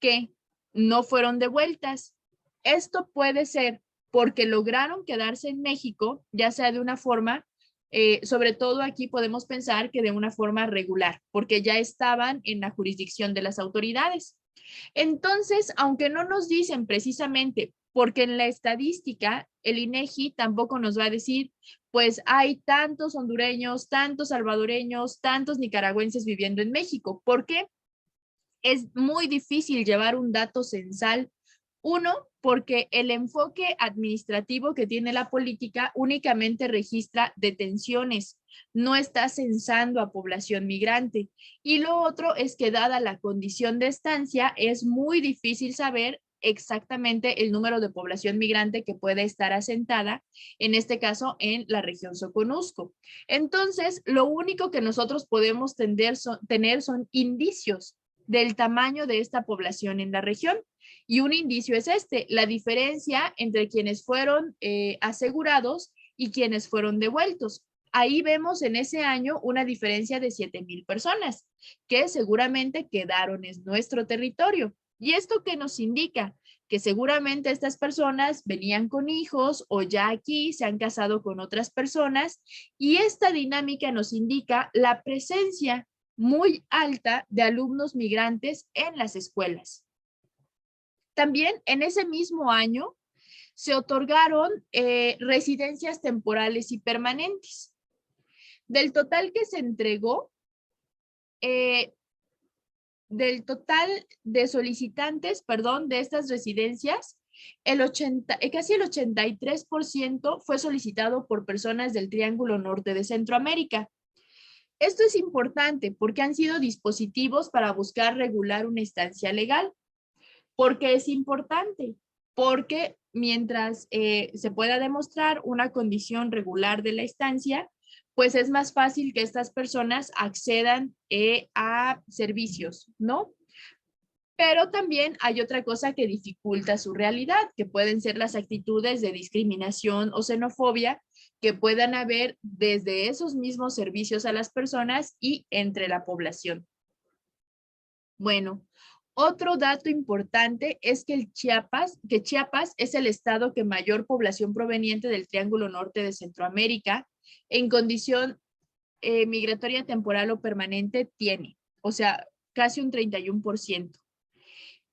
que no fueron devueltas. Esto puede ser porque lograron quedarse en México, ya sea de una forma, sobre todo aquí podemos pensar que de una forma regular, porque ya estaban en la jurisdicción de las autoridades. Entonces, aunque no nos dicen precisamente, porque en la estadística, el INEGI tampoco nos va a decir, pues hay tantos hondureños, tantos salvadoreños, tantos nicaragüenses viviendo en México. ¿Por qué? Es muy difícil llevar un dato censal. Uno, porque el enfoque administrativo que tiene la política únicamente registra detenciones, no está censando a población migrante. Y lo otro es que dada la condición de estancia, es muy difícil saber exactamente el número de población migrante que puede estar asentada, en este caso en la región Soconusco. Entonces, lo único que nosotros podemos tener son indicios del tamaño de esta población en la región. Y un indicio es la diferencia entre quienes fueron asegurados y quienes fueron devueltos. Ahí vemos en ese año una diferencia de 7,000 personas que seguramente quedaron en nuestro territorio. ¿Y esto qué nos indica? Que seguramente estas personas venían con hijos o ya aquí se han casado con otras personas, y esta dinámica nos indica la presencia muy alta de alumnos migrantes en las escuelas. También en ese mismo año se otorgaron residencias temporales y permanentes. Del total que se entregó, del total de solicitantes, de estas residencias, casi el 83% fue solicitado por personas del Triángulo Norte de Centroamérica. Esto es importante porque han sido dispositivos para buscar regular una estancia legal. ¿Por qué es importante? Porque mientras se pueda demostrar una condición regular de la estancia, pues es más fácil que estas personas accedan a servicios, ¿no? Pero también hay otra cosa que dificulta su realidad, que pueden ser las actitudes de discriminación o xenofobia que puedan haber desde esos mismos servicios a las personas y entre la población. Bueno, otro dato importante es que Chiapas es el estado que mayor población proveniente del Triángulo Norte de Centroamérica en condición migratoria temporal o permanente tiene, o sea, casi un 31%.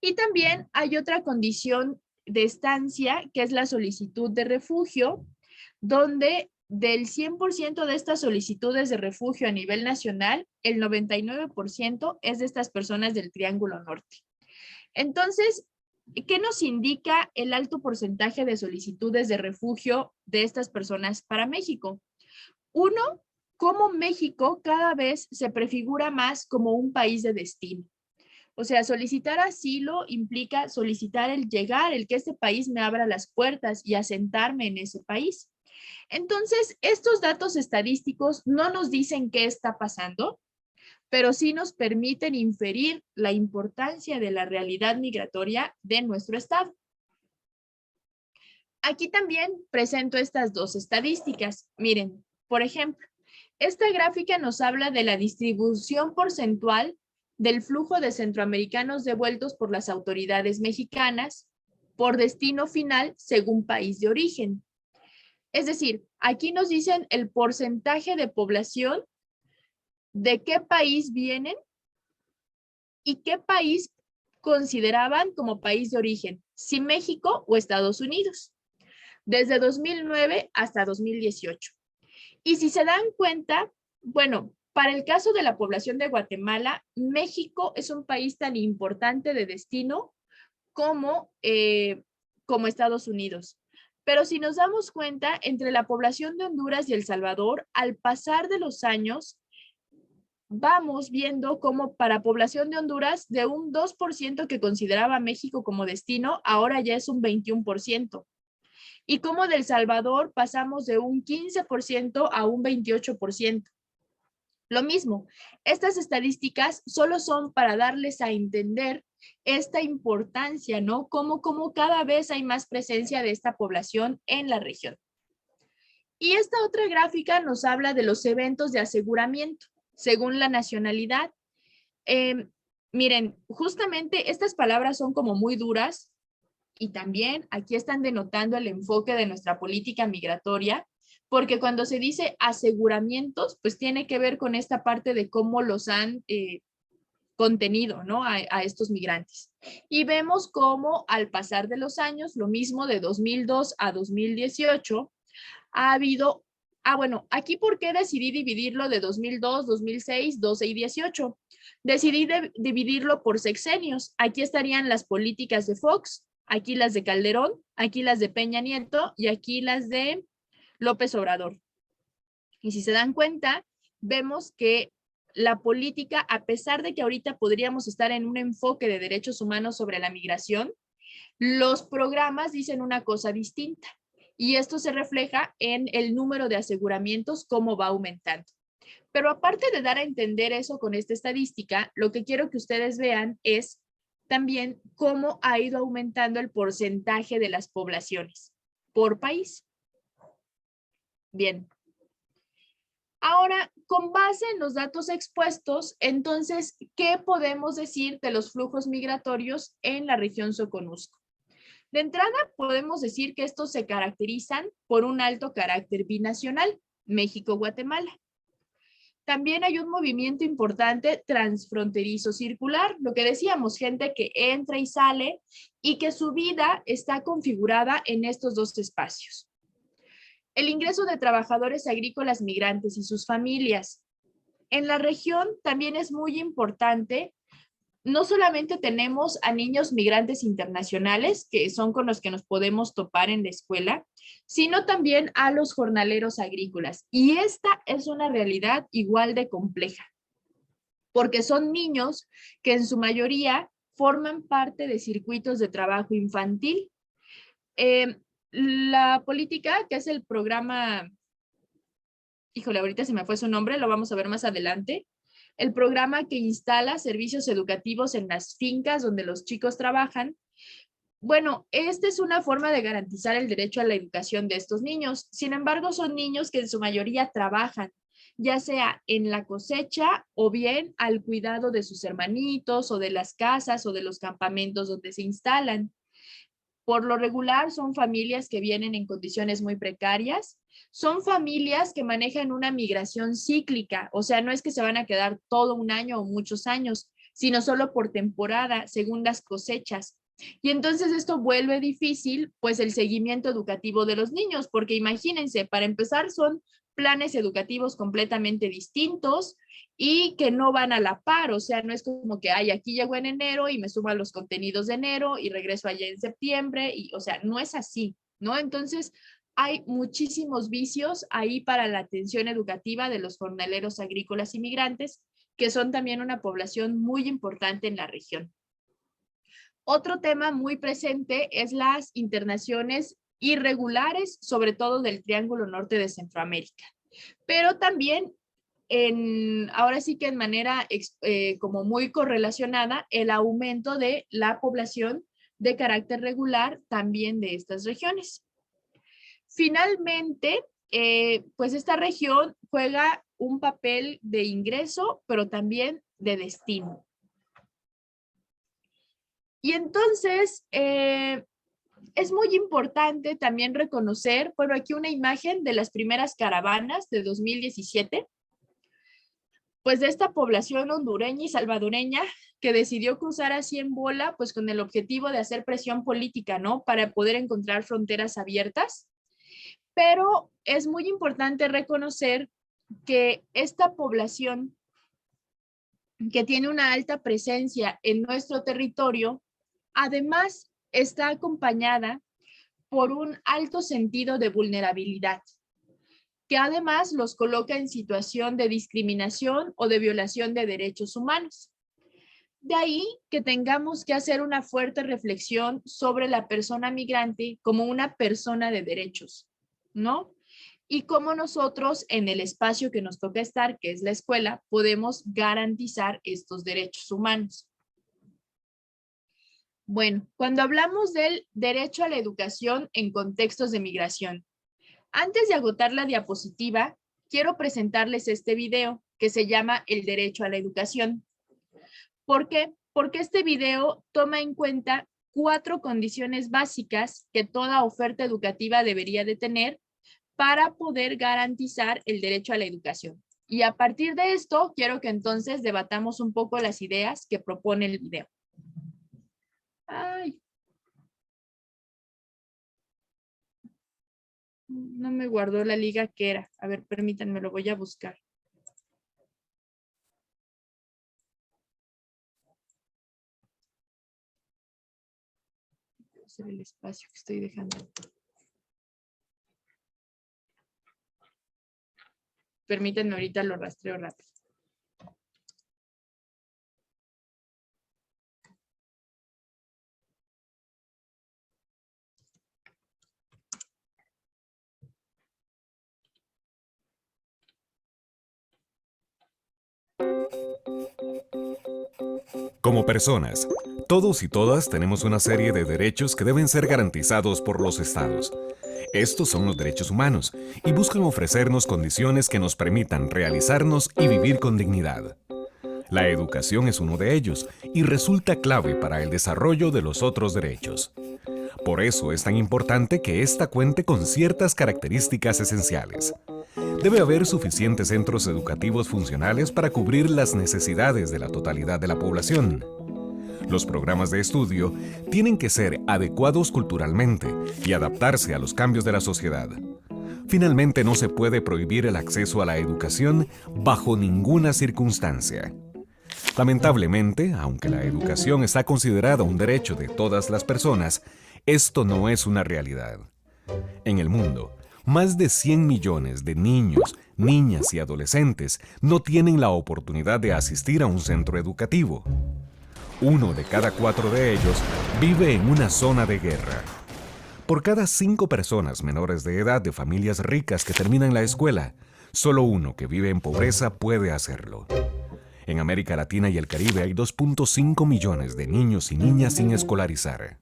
Y también hay otra condición de estancia, que es la solicitud de refugio, donde del 100% de estas solicitudes de refugio a nivel nacional, el 99% es de estas personas del Triángulo Norte. Entonces, ¿qué nos indica el alto porcentaje de solicitudes de refugio de estas personas para México? Uno, cómo México cada vez se prefigura más como un país de destino. O sea, solicitar asilo implica solicitar el llegar, el que este país me abra las puertas y asentarme en ese país. Entonces, estos datos estadísticos no nos dicen qué está pasando, pero sí nos permiten inferir la importancia de la realidad migratoria de nuestro estado. Aquí también presento estas dos estadísticas. Miren, por ejemplo, esta gráfica nos habla de la distribución porcentual del flujo de centroamericanos devueltos por las autoridades mexicanas por destino final según país de origen. Es decir, aquí nos dicen el porcentaje de población, de qué país vienen y qué país consideraban como país de origen, si México o Estados Unidos, desde 2009 hasta 2018. Y si se dan cuenta, bueno, para el caso de la población de Guatemala, México es un país tan importante de destino como Estados Unidos. Pero si nos damos cuenta, entre la población de Honduras y El Salvador, al pasar de los años, vamos viendo cómo para población de Honduras, de un 2% que consideraba México como destino, ahora ya es un 21%. Y como de El Salvador pasamos de un 15% a un 28%. Lo mismo, estas estadísticas solo son para darles a entender esta importancia, ¿no? Como cada vez hay más presencia de esta población en la región. Y esta otra gráfica nos habla de los eventos de aseguramiento, según la nacionalidad. Miren, justamente estas palabras son como muy duras y también aquí están denotando el enfoque de nuestra política migratoria, porque cuando se dice aseguramientos, pues tiene que ver con esta parte de cómo los han contenido, ¿no? A estos migrantes. Y vemos cómo al pasar de los años, lo mismo de 2002 a 2018, ha habido, bueno, aquí ¿por qué decidí dividirlo de 2002, 2006, 12 y 18? Decidí dividirlo por sexenios. Aquí estarían las políticas de Fox, aquí las de Calderón, aquí las de Peña Nieto y aquí las de López Obrador. Y si se dan cuenta, vemos que la política, a pesar de que ahorita podríamos estar en un enfoque de derechos humanos sobre la migración, los programas dicen una cosa distinta. Y esto se refleja en el número de aseguramientos, cómo va aumentando. Pero aparte de dar a entender eso con esta estadística, lo que quiero que ustedes vean es también cómo ha ido aumentando el porcentaje de las poblaciones por país. Bien. Ahora, con base en los datos expuestos, entonces, ¿qué podemos decir de los flujos migratorios en la región Soconusco? De entrada, podemos decir que estos se caracterizan por un alto carácter binacional, México-Guatemala. También hay un movimiento importante transfronterizo circular, lo que decíamos, gente que entra y sale y que su vida está configurada en estos dos espacios. El ingreso de trabajadores agrícolas migrantes y sus familias. En la región también es muy importante. No solamente tenemos a niños migrantes internacionales, que son con los que nos podemos topar en la escuela, sino también a los jornaleros agrícolas. Y esta es una realidad igual de compleja, porque son niños que en su mayoría forman parte de circuitos de trabajo infantil. La política, que es el programa, híjole, ahorita se me fue su nombre, lo vamos a ver más adelante. El programa que instala servicios educativos en las fincas donde los chicos trabajan. Bueno, esta es una forma de garantizar el derecho a la educación de estos niños. Sin embargo, son niños que en su mayoría trabajan, ya sea en la cosecha o bien al cuidado de sus hermanitos o de las casas o de los campamentos donde se instalan. Por lo regular son familias que vienen en condiciones muy precarias, son familias que manejan una migración cíclica, o sea, no es que se van a quedar todo un año o muchos años, sino solo por temporada, según las cosechas. Y entonces esto vuelve difícil, pues, el seguimiento educativo de los niños, porque imagínense, para empezar, son planes educativos completamente distintos y que no van a la par, o sea, no es como que, ay, aquí llego en enero y me sumo a los contenidos de enero y regreso allá en septiembre, y, o sea, no es así, ¿no? Entonces, hay muchísimos vicios ahí para la atención educativa de los jornaleros agrícolas inmigrantes, que son también una población muy importante en la región. Otro tema muy presente es las internaciones irregulares, sobre todo del Triángulo Norte de Centroamérica, pero también ahora sí que en manera como muy correlacionada, el aumento de la población de carácter regular también de estas regiones. Finalmente, pues esta región juega un papel de ingreso, pero también de destino. Y entonces, es muy importante también reconocer, bueno, aquí una imagen de las primeras caravanas de 2017, pues de esta población hondureña y salvadoreña que decidió cruzar así en bola, pues con el objetivo de hacer presión política, ¿no? Para poder encontrar fronteras abiertas. Pero es muy importante reconocer que esta población que tiene una alta presencia en nuestro territorio, además está acompañada por un alto sentido de vulnerabilidad, que además los coloca en situación de discriminación o de violación de derechos humanos. De ahí que tengamos que hacer una fuerte reflexión sobre la persona migrante como una persona de derechos, ¿no? Y cómo nosotros en el espacio que nos toca estar, que es la escuela, podemos garantizar estos derechos humanos. Bueno, cuando hablamos del derecho a la educación en contextos de migración, antes de agotar la diapositiva, quiero presentarles este video que se llama El derecho a la educación. ¿Por qué? Porque este video toma en cuenta 4 condiciones básicas que toda oferta educativa debería de tener para poder garantizar el derecho a la educación. Y a partir de esto, quiero que entonces debatamos un poco las ideas que propone el video. Ay. No me guardó la liga que era. A ver, permítanme, lo voy a buscar. Voy a hacer el espacio que estoy dejando. Permítanme, ahorita lo rastreo rápido.
Como personas, todos y todas tenemos una serie de derechos que deben ser garantizados por los estados. Estos son los derechos humanos y buscan ofrecernos condiciones que nos permitan realizarnos y vivir con dignidad. La educación es uno de ellos y resulta clave para el desarrollo de los otros derechos. Por eso es tan importante que ésta cuente con ciertas características esenciales. Debe haber suficientes centros educativos funcionales para cubrir las necesidades de la totalidad de la población. Los programas de estudio tienen que ser adecuados culturalmente y adaptarse a los cambios de la sociedad. Finalmente, no se puede prohibir el acceso a la educación bajo ninguna circunstancia. Lamentablemente, aunque la educación está considerada un derecho de todas las personas, esto no es una realidad. En el mundo, más de 100 millones de niños, niñas y adolescentes no tienen la oportunidad de asistir a un centro educativo. 1 de cada 4 de ellos vive en una zona de guerra. Por cada 5 personas menores de edad de familias ricas que terminan la escuela, solo 1 que vive en pobreza puede hacerlo. En América Latina y el Caribe hay 2.5 millones de niños y niñas sin escolarizar.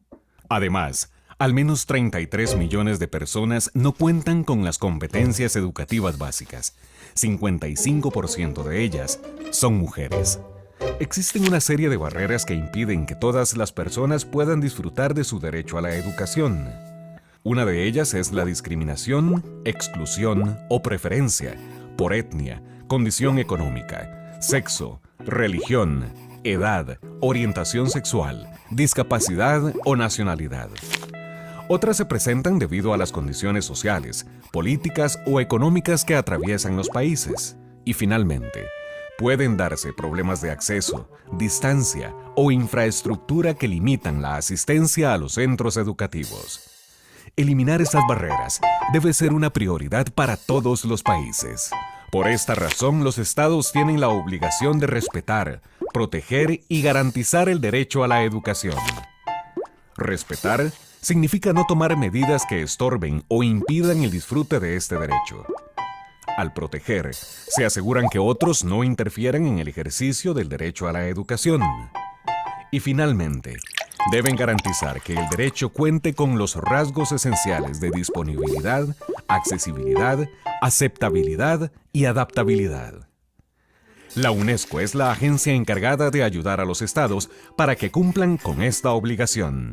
Además, al menos 33 millones de personas no cuentan con las competencias educativas básicas. 55% de ellas son mujeres. Existen una serie de barreras que impiden que todas las personas puedan disfrutar de su derecho a la educación. Una de ellas es la discriminación, exclusión o preferencia por etnia, condición económica, sexo, religión, edad, orientación sexual, discapacidad o nacionalidad. Otras se presentan debido a las condiciones sociales, políticas o económicas que atraviesan los países. Y finalmente, pueden darse problemas de acceso, distancia o infraestructura que limitan la asistencia a los centros educativos. Eliminar estas barreras debe ser una prioridad para todos los países. Por esta razón, los estados tienen la obligación de respetar, proteger y garantizar el derecho a la educación. Respetar significa no tomar medidas que estorben o impidan el disfrute de este derecho. Al proteger, se aseguran que otros no interfieran en el ejercicio del derecho a la educación. Y finalmente, deben garantizar que el derecho cuente con los rasgos esenciales de disponibilidad, accesibilidad, aceptabilidad y adaptabilidad. La UNESCO es la agencia encargada de ayudar a los estados para que cumplan con esta obligación.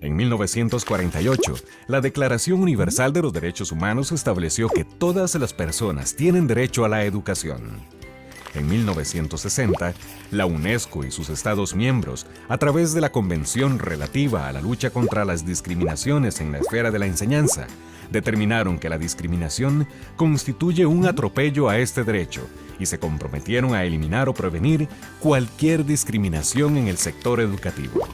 En 1948, la Declaración Universal de los Derechos Humanos estableció que todas las personas tienen derecho a la educación. En 1960, la UNESCO y sus Estados miembros, a través de la Convención relativa a la lucha contra las discriminaciones en la esfera de la enseñanza, determinaron que la discriminación constituye un atropello a este derecho y se comprometieron a eliminar o prevenir cualquier discriminación en el sector educativo.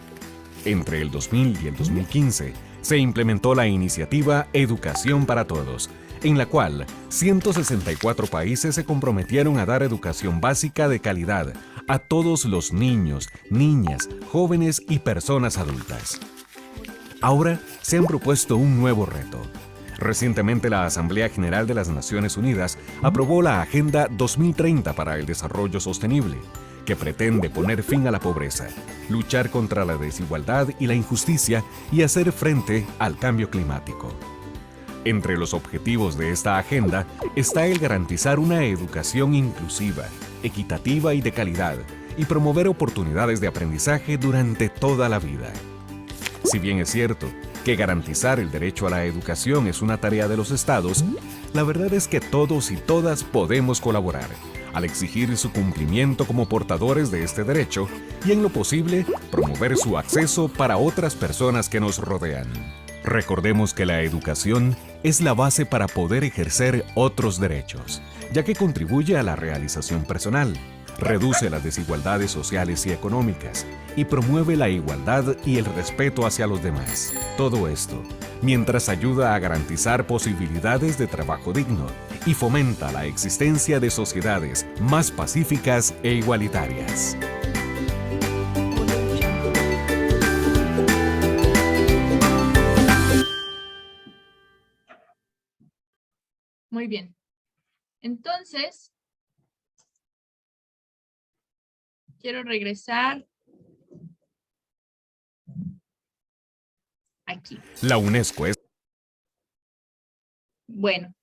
Entre el 2000 y el 2015, se implementó la iniciativa Educación para Todos, en la cual 164 países se comprometieron a dar educación básica de calidad a todos los niños, niñas, jóvenes y personas adultas. Ahora se han propuesto un nuevo reto. Recientemente la Asamblea General de las Naciones Unidas aprobó la Agenda 2030 para el Desarrollo Sostenible, que pretende poner fin a la pobreza, luchar contra la desigualdad y la injusticia y hacer frente al cambio climático. Entre los objetivos de esta agenda está el garantizar una educación inclusiva, equitativa y de calidad, y promover oportunidades de aprendizaje durante toda la vida. Si bien es cierto que garantizar el derecho a la educación es una tarea de los estados, la verdad es que todos y todas podemos colaborar al exigir su cumplimiento como portadores de este derecho y, en lo posible, promover su acceso para otras personas que nos rodean. Recordemos que la educación es la base para poder ejercer otros derechos, ya que contribuye a la realización personal, reduce las desigualdades sociales y económicas y promueve la igualdad y el respeto hacia los demás. Todo esto, mientras ayuda a garantizar posibilidades de trabajo digno y fomenta la existencia de sociedades más pacíficas e igualitarias.
Muy bien. Entonces, quiero regresar aquí.
La UNESCO es...
Bueno,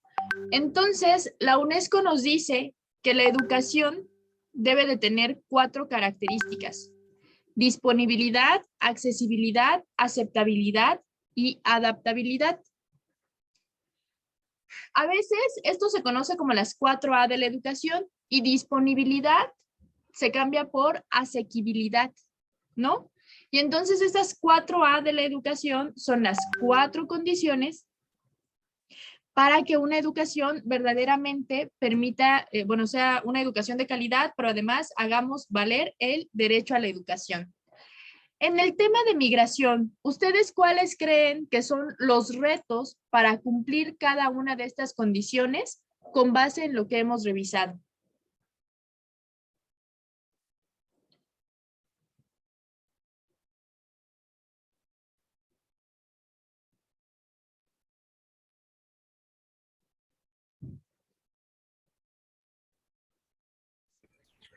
entonces la UNESCO nos dice que la educación debe de tener 4 características: disponibilidad, accesibilidad, aceptabilidad y adaptabilidad. A veces esto se conoce como las 4A de la educación, y disponibilidad se cambia por asequibilidad, ¿no? Y entonces estas 4A de la educación son las 4 condiciones para que una educación verdaderamente permita, sea una educación de calidad, pero además hagamos valer el derecho a la educación. En el tema de migración, ¿ustedes cuáles creen que son los retos para cumplir cada una de estas condiciones con base en lo que hemos revisado?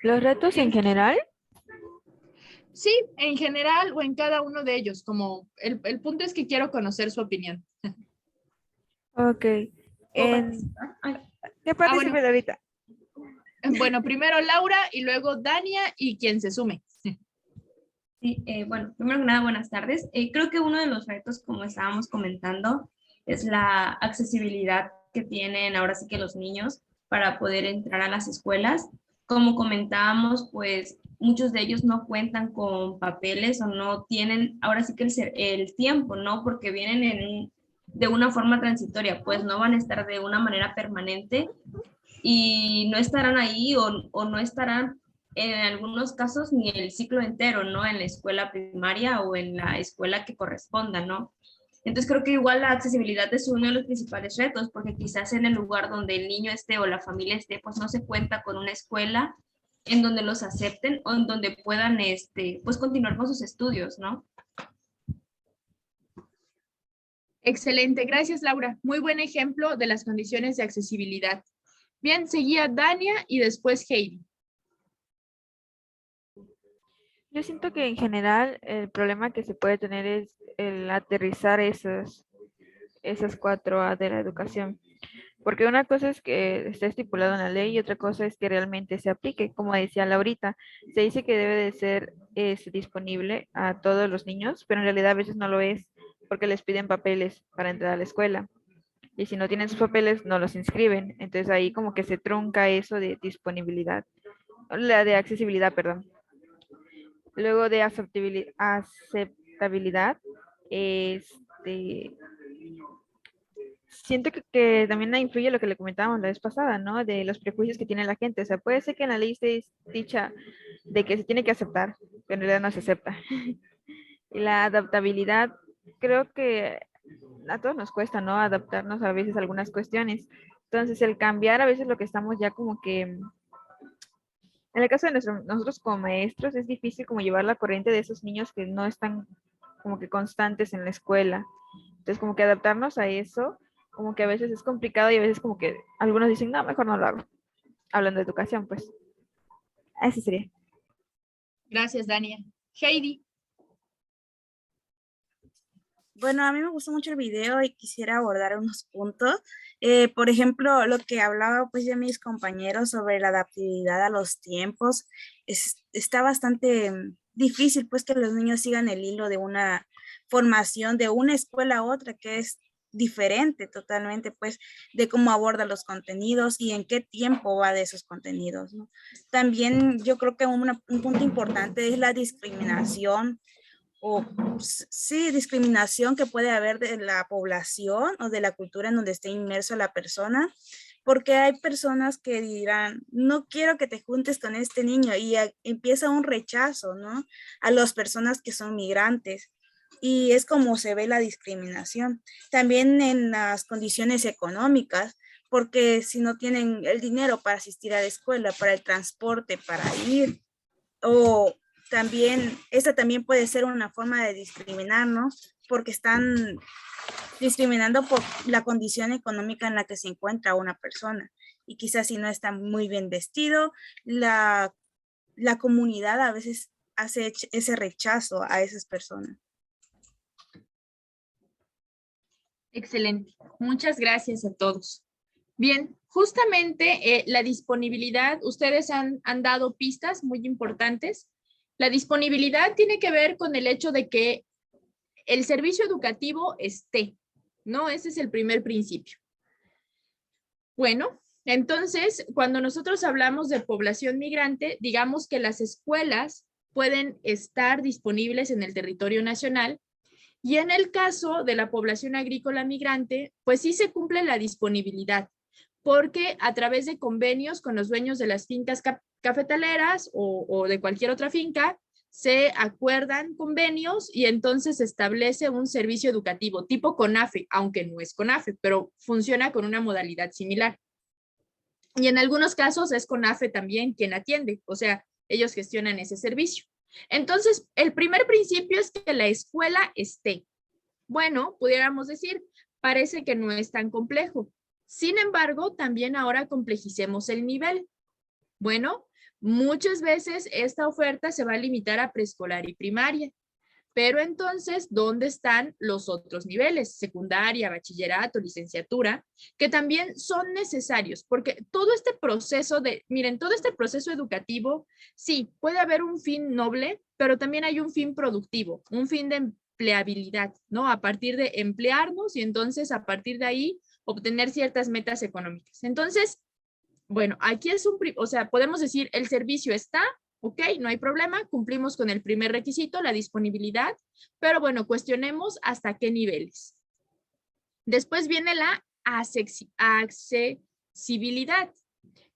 ¿Los retos en general?
Sí, en general o en cada uno de ellos, como el punto es que quiero conocer su opinión.
Ok. ¿Qué participe
bueno.
ahorita?
Bueno, primero Laura y luego Dania y quien se sume.
Sí, bueno, primero que nada, buenas tardes. Creo que uno de los retos, como estábamos comentando, es la accesibilidad que tienen ahora sí que los niños para poder entrar a las escuelas. como comentábamos, pues muchos de ellos no cuentan con papeles o no tienen ahora sí que el tiempo, ¿no? Porque vienen de una forma transitoria, pues no van a estar de una manera permanente y no estarán ahí o no estarán en algunos casos ni el ciclo entero, ¿no? En la escuela primaria o en la escuela que corresponda, ¿no? Entonces creo que igual la accesibilidad es uno de los principales retos, porque quizás en el lugar donde el niño esté o la familia esté, pues no se cuenta con una escuela en donde los acepten o en donde puedan, pues continuar con sus estudios, ¿no?
Excelente, gracias Laura. Muy buen ejemplo de las condiciones de accesibilidad. Bien, seguía Dania y después Heidi.
Yo siento que en general el problema que se puede tener es el aterrizar esas 4A de la educación. Porque una cosa es que esté estipulado en la ley y otra cosa es que realmente se aplique. Como decía Laurita, se dice que debe de ser disponible a todos los niños, pero en realidad a veces no lo es porque les piden papeles para entrar a la escuela. Y si no tienen sus papeles, no los inscriben. Entonces ahí como que se trunca eso de disponibilidad, la de accesibilidad, perdón. Luego de aceptabilidad, siento que también influye lo que le comentábamos la vez pasada, ¿no? De los prejuicios que tiene la gente. O sea, puede ser que en la ley esté dicha de que se tiene que aceptar, pero en realidad no se acepta. Y la adaptabilidad, creo que a todos nos cuesta, ¿no? Adaptarnos a veces a algunas cuestiones. Entonces, el cambiar a veces lo que estamos ya como que, en el caso de nosotros como maestros, es difícil como llevar la corriente de esos niños que no están como que constantes en la escuela. Entonces, como que adaptarnos a eso, como que a veces es complicado y a veces como que algunos dicen, no, mejor no lo hago. Hablando de educación, pues. Así sería.
Gracias, Dania. Heidi.
Bueno, a mí me gustó mucho el video y quisiera abordar unos puntos. Por ejemplo, lo que hablaba pues de mis compañeros sobre la adaptabilidad a los tiempos, está bastante difícil pues que los niños sigan el hilo de una formación de una escuela a otra que es diferente totalmente pues de cómo aborda los contenidos y en qué tiempo va de esos contenidos, ¿no? También yo creo que un punto importante es la discriminación o sí, discriminación que puede haber de la población o de la cultura en donde esté inmerso la persona, porque hay personas que dirán, no quiero que te juntes con este niño y empieza un rechazo, ¿no? A las personas que son migrantes y es como se ve la discriminación. También en las condiciones económicas, porque si no tienen el dinero para asistir a la escuela, para el transporte, para ir, o también, esta también puede ser una forma de discriminarnos porque están discriminando por la condición económica en la que se encuentra una persona. Y quizás si no está muy bien vestido, la comunidad a veces hace ese rechazo a esas personas.
Excelente. Muchas gracias a todos. Bien, justamente la disponibilidad, ustedes han dado pistas muy importantes. La disponibilidad tiene que ver con el hecho de que el servicio educativo esté, ¿no? Ese es el primer principio. Bueno, entonces, cuando nosotros hablamos de población migrante, digamos que las escuelas pueden estar disponibles en el territorio nacional y en el caso de la población agrícola migrante, pues sí se cumple la disponibilidad, porque a través de convenios con los dueños de las fincas cafetaleras o de cualquier otra finca, se acuerdan convenios y entonces se establece un servicio educativo tipo CONAFE, aunque no es CONAFE, pero funciona con una modalidad similar. Y en algunos casos es CONAFE también quien atiende, o sea, ellos gestionan ese servicio. Entonces, el primer principio es que la escuela esté. Bueno, pudiéramos decir, parece que no es tan complejo. Sin embargo, también ahora complejicemos el nivel. Bueno, muchas veces esta oferta se va a limitar a preescolar y primaria. Pero entonces, ¿dónde están los otros niveles? Secundaria, bachillerato, licenciatura, que también son necesarios, porque todo este proceso todo este proceso educativo, sí, puede haber un fin noble, pero también hay un fin productivo, un fin de empleabilidad, ¿no? A partir de emplearnos y entonces a partir de ahí obtener ciertas metas económicas. Entonces, Bueno, aquí es o sea, podemos decir el servicio está, ok, no hay problema, cumplimos con el primer requisito, la disponibilidad, pero bueno, cuestionemos hasta qué niveles. Después viene la accesibilidad,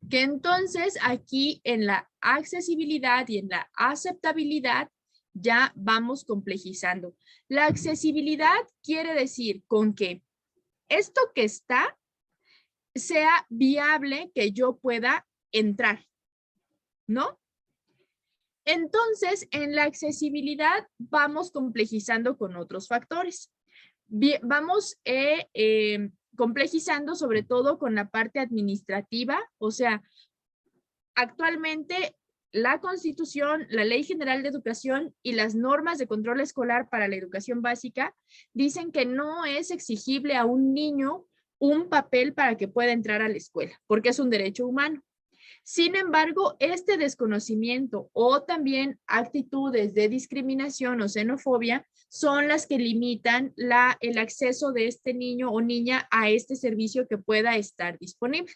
que entonces aquí en la accesibilidad y en la aceptabilidad ya vamos complejizando. La accesibilidad quiere decir con que esto que está sea viable que yo pueda entrar, ¿no? Entonces, en la accesibilidad vamos complejizando con otros factores. Vamos complejizando sobre todo con la parte administrativa, o sea, actualmente la Constitución, la Ley General de Educación y las normas de control escolar para la educación básica dicen que no es exigible a un niño un papel para que pueda entrar a la escuela, porque es un derecho humano. Sin embargo, este desconocimiento o también actitudes de discriminación o xenofobia son las que limitan el acceso de este niño o niña a este servicio que pueda estar disponible.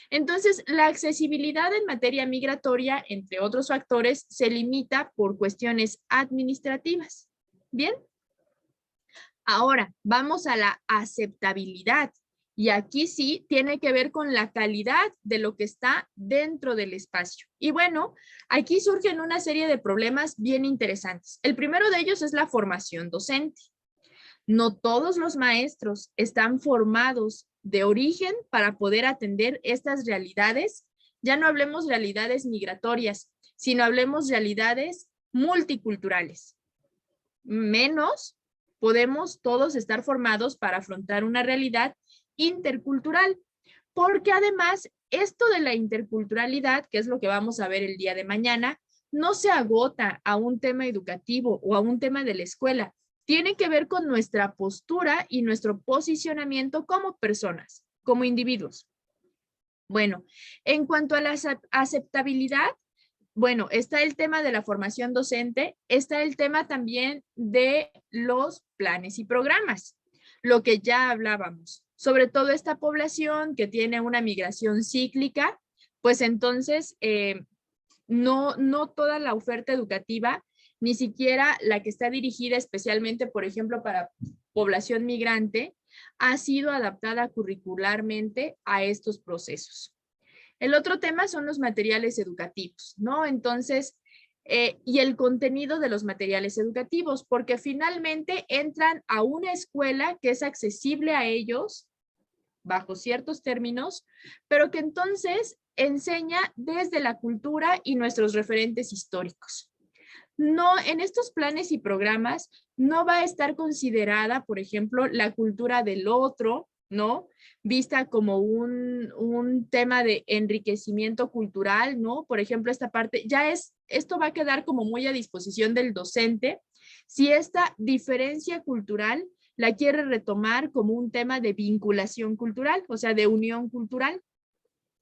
Entonces, la accesibilidad en materia migratoria, entre otros factores, se limita por cuestiones administrativas. ¿Bien? Ahora, vamos a la aceptabilidad. Y aquí sí tiene que ver con la calidad de lo que está dentro del espacio. Y bueno, aquí surgen una serie de problemas bien interesantes. El primero de ellos es la formación docente. No todos los maestros están formados de origen para poder atender estas realidades. Ya no hablemos realidades migratorias, sino hablemos realidades multiculturales. Menos podemos todos estar formados para afrontar una realidad intercultural, porque además esto de la interculturalidad, que es lo que vamos a ver el día de mañana, no se agota a un tema educativo o a un tema de la escuela, tiene que ver con nuestra postura y nuestro posicionamiento como personas, como individuos. Bueno, en cuanto a la aceptabilidad, bueno, está el tema de la formación docente, está el tema también de los planes y programas, lo que ya hablábamos. Sobre todo esta población que tiene una migración cíclica, pues entonces no toda la oferta educativa, ni siquiera la que está dirigida especialmente, por ejemplo, para población migrante, ha sido adaptada curricularmente a estos procesos. El otro tema son los materiales educativos, ¿no? Entonces, y el contenido de los materiales educativos, porque finalmente entran a una escuela que es accesible a ellos bajo ciertos términos, pero que entonces enseña desde la cultura y nuestros referentes históricos. No, en estos planes y programas no va a estar considerada, por ejemplo, la cultura del otro, ¿no? Vista como un tema de enriquecimiento cultural, ¿no? Por ejemplo, esta parte, esto va a quedar como muy a disposición del docente, si esta diferencia cultural la quiere retomar como un tema de vinculación cultural, o sea, de unión cultural,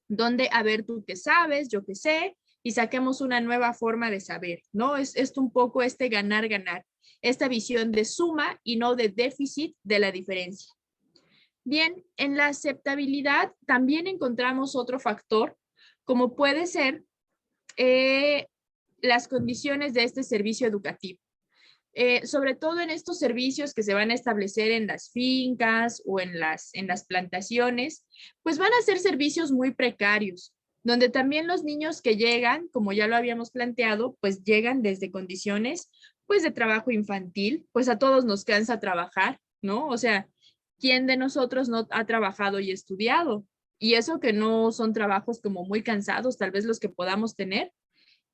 donde, a ver, tú qué sabes, yo qué sé, y saquemos una nueva forma de saber, ¿no? Es esto un poco este ganar-ganar, esta visión de suma y no de déficit de la diferencia. Bien, en la aceptabilidad también encontramos otro factor, como puede ser las condiciones de este servicio educativo. Sobre todo en estos servicios que se van a establecer en las fincas o en las plantaciones, pues van a ser servicios muy precarios, donde también los niños que llegan, como ya lo habíamos planteado, pues llegan desde condiciones pues de trabajo infantil, pues a todos nos cansa trabajar, ¿no? O sea, ¿quién de nosotros no ha trabajado y estudiado? Y eso que no son trabajos como muy cansados, tal vez los que podamos tener,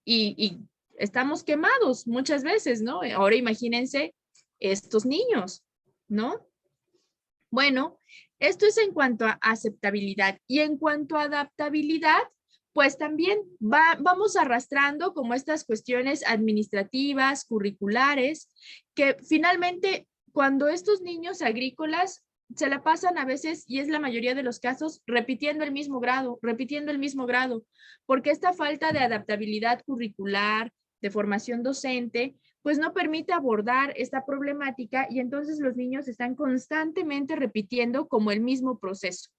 y estamos quemados muchas veces, ¿no? Ahora imagínense estos niños, ¿no? Bueno, esto es en cuanto a aceptabilidad. Y en cuanto a adaptabilidad, pues también vamos arrastrando como estas cuestiones administrativas, curriculares, que finalmente cuando estos niños agrícolas se la pasan a veces, y es la mayoría de los casos, repitiendo el mismo grado, porque esta falta de adaptabilidad curricular, de formación docente, pues no permite abordar esta problemática y entonces los niños están constantemente repitiendo como el mismo proceso.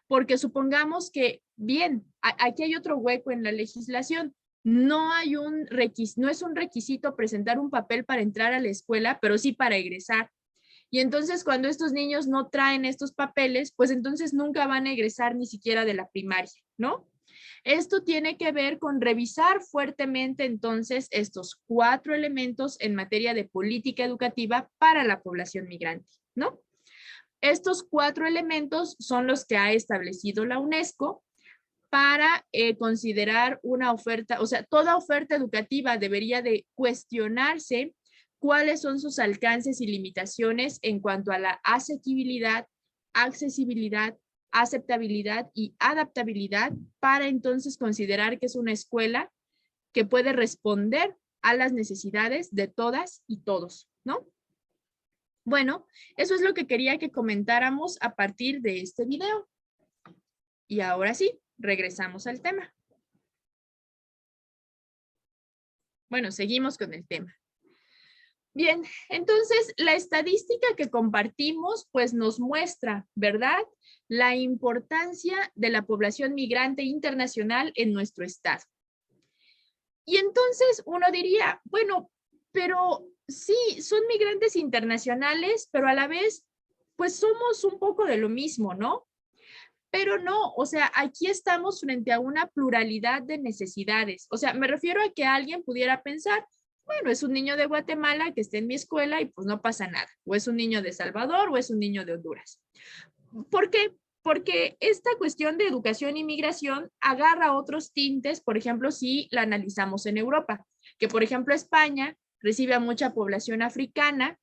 Porque supongamos que, bien, aquí hay otro hueco en la legislación. No es un requisito presentar un papel para entrar a la escuela, pero sí para egresar. Y entonces cuando estos niños no traen estos papeles, pues entonces nunca van a egresar ni siquiera de la primaria, ¿no? Esto tiene que ver con revisar fuertemente entonces estos 4 elementos en materia de política educativa para la población migrante, ¿no? Estos 4 elementos son los que ha establecido la UNESCO para considerar una oferta, o sea, toda oferta educativa debería de cuestionarse cuáles son sus alcances y limitaciones en cuanto a la asequibilidad, accesibilidad, aceptabilidad y adaptabilidad para entonces considerar que es una escuela que puede responder a las necesidades de todas y todos, ¿no? Bueno, eso es lo que quería que comentáramos a partir de este video. Y ahora sí, regresamos al tema. Bueno, seguimos con el tema. Bien, entonces la estadística que compartimos pues nos muestra, ¿verdad?, la importancia de la población migrante internacional en nuestro estado. Y entonces uno diría, bueno, pero sí, son migrantes internacionales, pero a la vez pues somos un poco de lo mismo, ¿no? Pero no, o sea, aquí estamos frente a una pluralidad de necesidades. O sea, me refiero a que alguien pudiera pensar, bueno, es un niño de Guatemala que está en mi escuela y pues no pasa nada. O es un niño de Salvador o es un niño de Honduras. ¿Por qué? Porque esta cuestión de educación y migración agarra otros tintes, por ejemplo, si la analizamos en Europa, que por ejemplo España recibe a mucha población africana.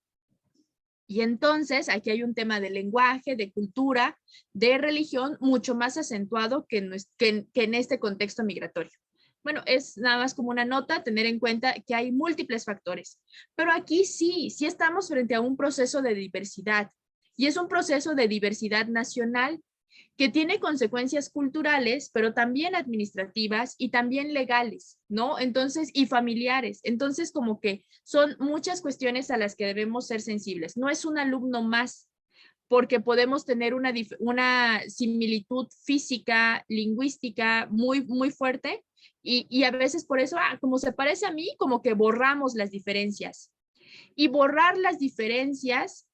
Y entonces aquí hay un tema de lenguaje, de cultura, de religión, mucho más acentuado que en este contexto migratorio. Bueno, es nada más como una nota, tener en cuenta que hay múltiples factores. Pero aquí sí estamos frente a un proceso de diversidad. Y es un proceso de diversidad nacional que tiene consecuencias culturales, pero también administrativas y también legales, ¿no? Entonces, y familiares. Entonces, como que son muchas cuestiones a las que debemos ser sensibles. No es un alumno más, porque podemos tener una similitud física, lingüística muy, muy fuerte y a veces por eso, como se parece a mí, como que borramos las diferencias. Y borrar las diferencias,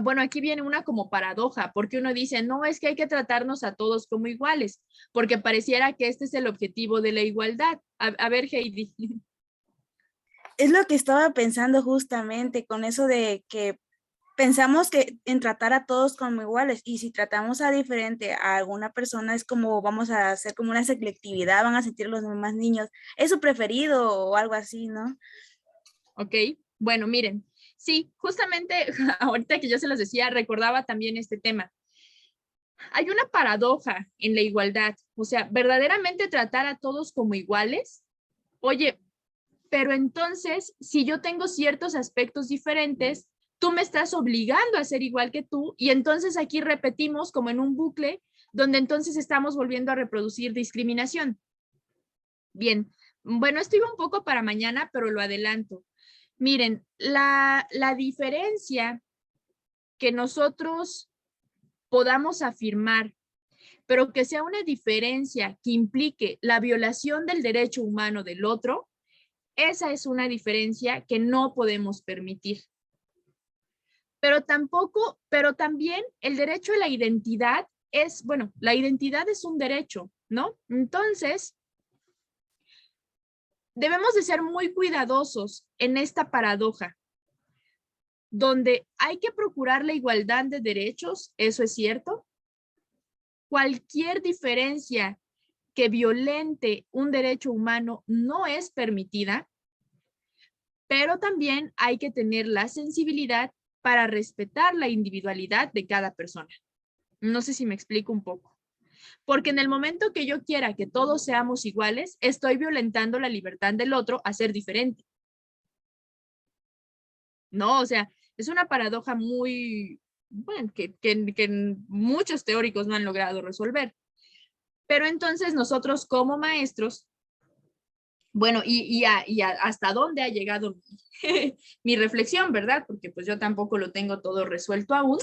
bueno, aquí viene una como paradoja, porque uno dice, no, es que hay que tratarnos a todos como iguales, porque pareciera que este es el objetivo de la igualdad. A ver, Heidi.
Es lo que estaba pensando justamente con eso de que pensamos que en tratar a todos como iguales, y si tratamos a diferente a alguna persona es como vamos a hacer como una selectividad, van a sentir los demás niños, es su preferido o algo así, ¿no?
Ok, bueno, miren, sí, justamente ahorita que yo se los decía, recordaba también este tema. Hay una paradoja en la igualdad, o sea, verdaderamente tratar a todos como iguales. Oye, pero entonces, si yo tengo ciertos aspectos diferentes, tú me estás obligando a ser igual que tú, y entonces aquí repetimos como en un bucle, donde entonces estamos volviendo a reproducir discriminación. Bien, bueno, esto iba un poco para mañana, pero lo adelanto. Miren, la diferencia que nosotros podamos afirmar, pero que sea una diferencia que implique la violación del derecho humano del otro, esa es una diferencia que no podemos permitir. Pero también el derecho a la identidad es, bueno, la identidad es un derecho, ¿no? Entonces, debemos de ser muy cuidadosos en esta paradoja, donde hay que procurar la igualdad de derechos, eso es cierto. Cualquier diferencia que violente un derecho humano no es permitida, pero también hay que tener la sensibilidad para respetar la individualidad de cada persona. No sé si me explico un poco. Porque en el momento que yo quiera que todos seamos iguales, estoy violentando la libertad del otro a ser diferente. No, o sea, es una paradoja muy, bueno, que muchos teóricos no han logrado resolver. Pero entonces nosotros como maestros, bueno, y hasta dónde ha llegado mi reflexión, ¿verdad? Porque pues yo tampoco lo tengo todo resuelto aún,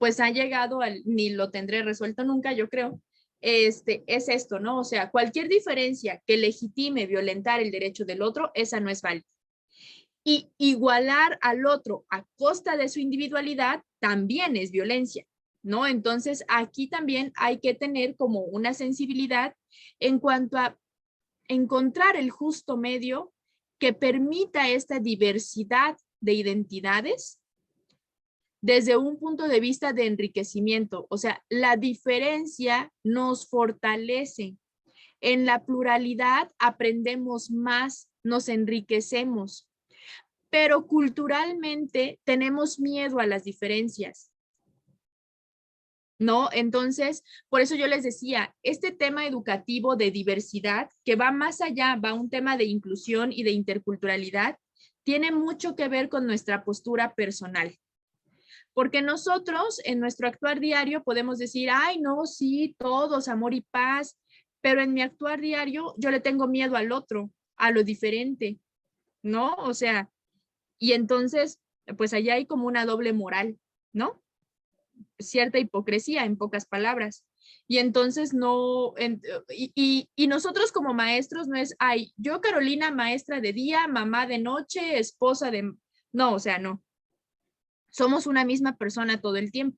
pues ha llegado al, ni lo tendré resuelto nunca, yo creo, es esto, ¿no? O sea, cualquier diferencia que legitime violentar el derecho del otro, esa no es válida. Y igualar al otro a costa de su individualidad también es violencia, ¿no? Entonces, aquí también hay que tener como una sensibilidad en cuanto a encontrar el justo medio que permita esta diversidad de identidades desde un punto de vista de enriquecimiento. O sea, la diferencia nos fortalece. En la pluralidad aprendemos más, nos enriquecemos, pero culturalmente tenemos miedo a las diferencias, ¿no? Entonces, por eso yo les decía, este tema educativo de diversidad, que va más allá, va un tema de inclusión y de interculturalidad, tiene mucho que ver con nuestra postura personal. Porque nosotros en nuestro actuar diario podemos decir, ay, no, sí, todos, amor y paz, pero en mi actuar diario yo le tengo miedo al otro, a lo diferente, ¿no? O sea, y entonces, pues allá hay como una doble moral, ¿no? Cierta hipocresía, en pocas palabras. Y entonces no, y nosotros como maestros no es, ay, yo Carolina, maestra de día, mamá de noche, esposa de, no, o sea, no. Somos una misma persona todo el tiempo.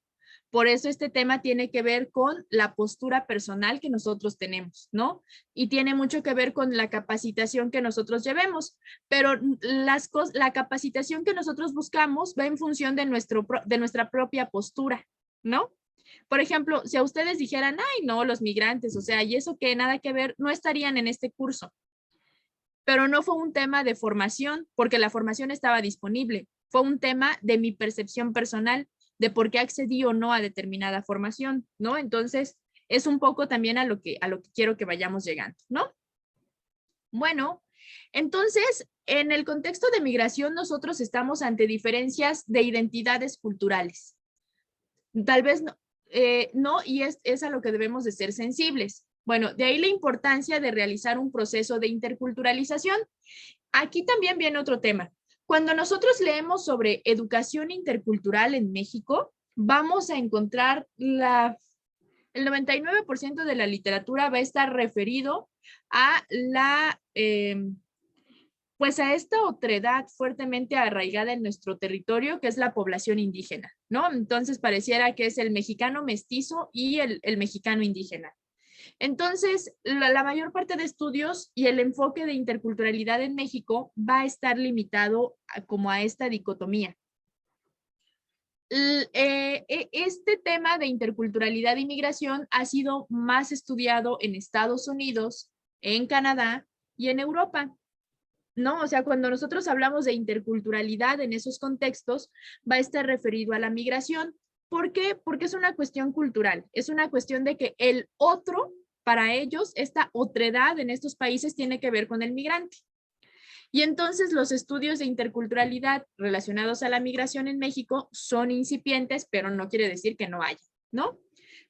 Por eso este tema tiene que ver con la postura personal que nosotros tenemos, ¿no? Y tiene mucho que ver con la capacitación que nosotros llevemos, pero la capacitación que nosotros buscamos va en función de nuestra propia postura, ¿no? Por ejemplo, si a ustedes dijeran, ay, no, los migrantes, o sea, y eso que nada que ver, no estarían en este curso. Pero no fue un tema de formación, porque la formación estaba disponible. Fue un tema de mi percepción personal, de por qué accedí o no a determinada formación, ¿no? Entonces, es un poco también a lo que quiero que vayamos llegando, ¿no? Bueno, entonces, en el contexto de migración, nosotros estamos ante diferencias de identidades culturales. Tal vez no, y es a lo que debemos de ser sensibles. Bueno, de ahí la importancia de realizar un proceso de interculturalización. Aquí también viene otro tema. Cuando nosotros leemos sobre educación intercultural en México, vamos a encontrar el 99% de la literatura va a estar referido a pues a esta otredad fuertemente arraigada en nuestro territorio, que es la población indígena, ¿no? Entonces pareciera que es el mexicano mestizo y el mexicano indígena. Entonces, la mayor parte de estudios y el enfoque de interculturalidad en México va a estar limitado como a esta dicotomía. Este tema de interculturalidad y migración ha sido más estudiado en Estados Unidos, en Canadá y en Europa, ¿no? O sea, cuando nosotros hablamos de interculturalidad en esos contextos, va a estar referido a la migración. ¿Por qué? Porque es una cuestión cultural, es una cuestión de que el otro, para ellos, esta otredad en estos países tiene que ver con el migrante. Y entonces los estudios de interculturalidad relacionados a la migración en México son incipientes, pero no quiere decir que no haya, ¿no?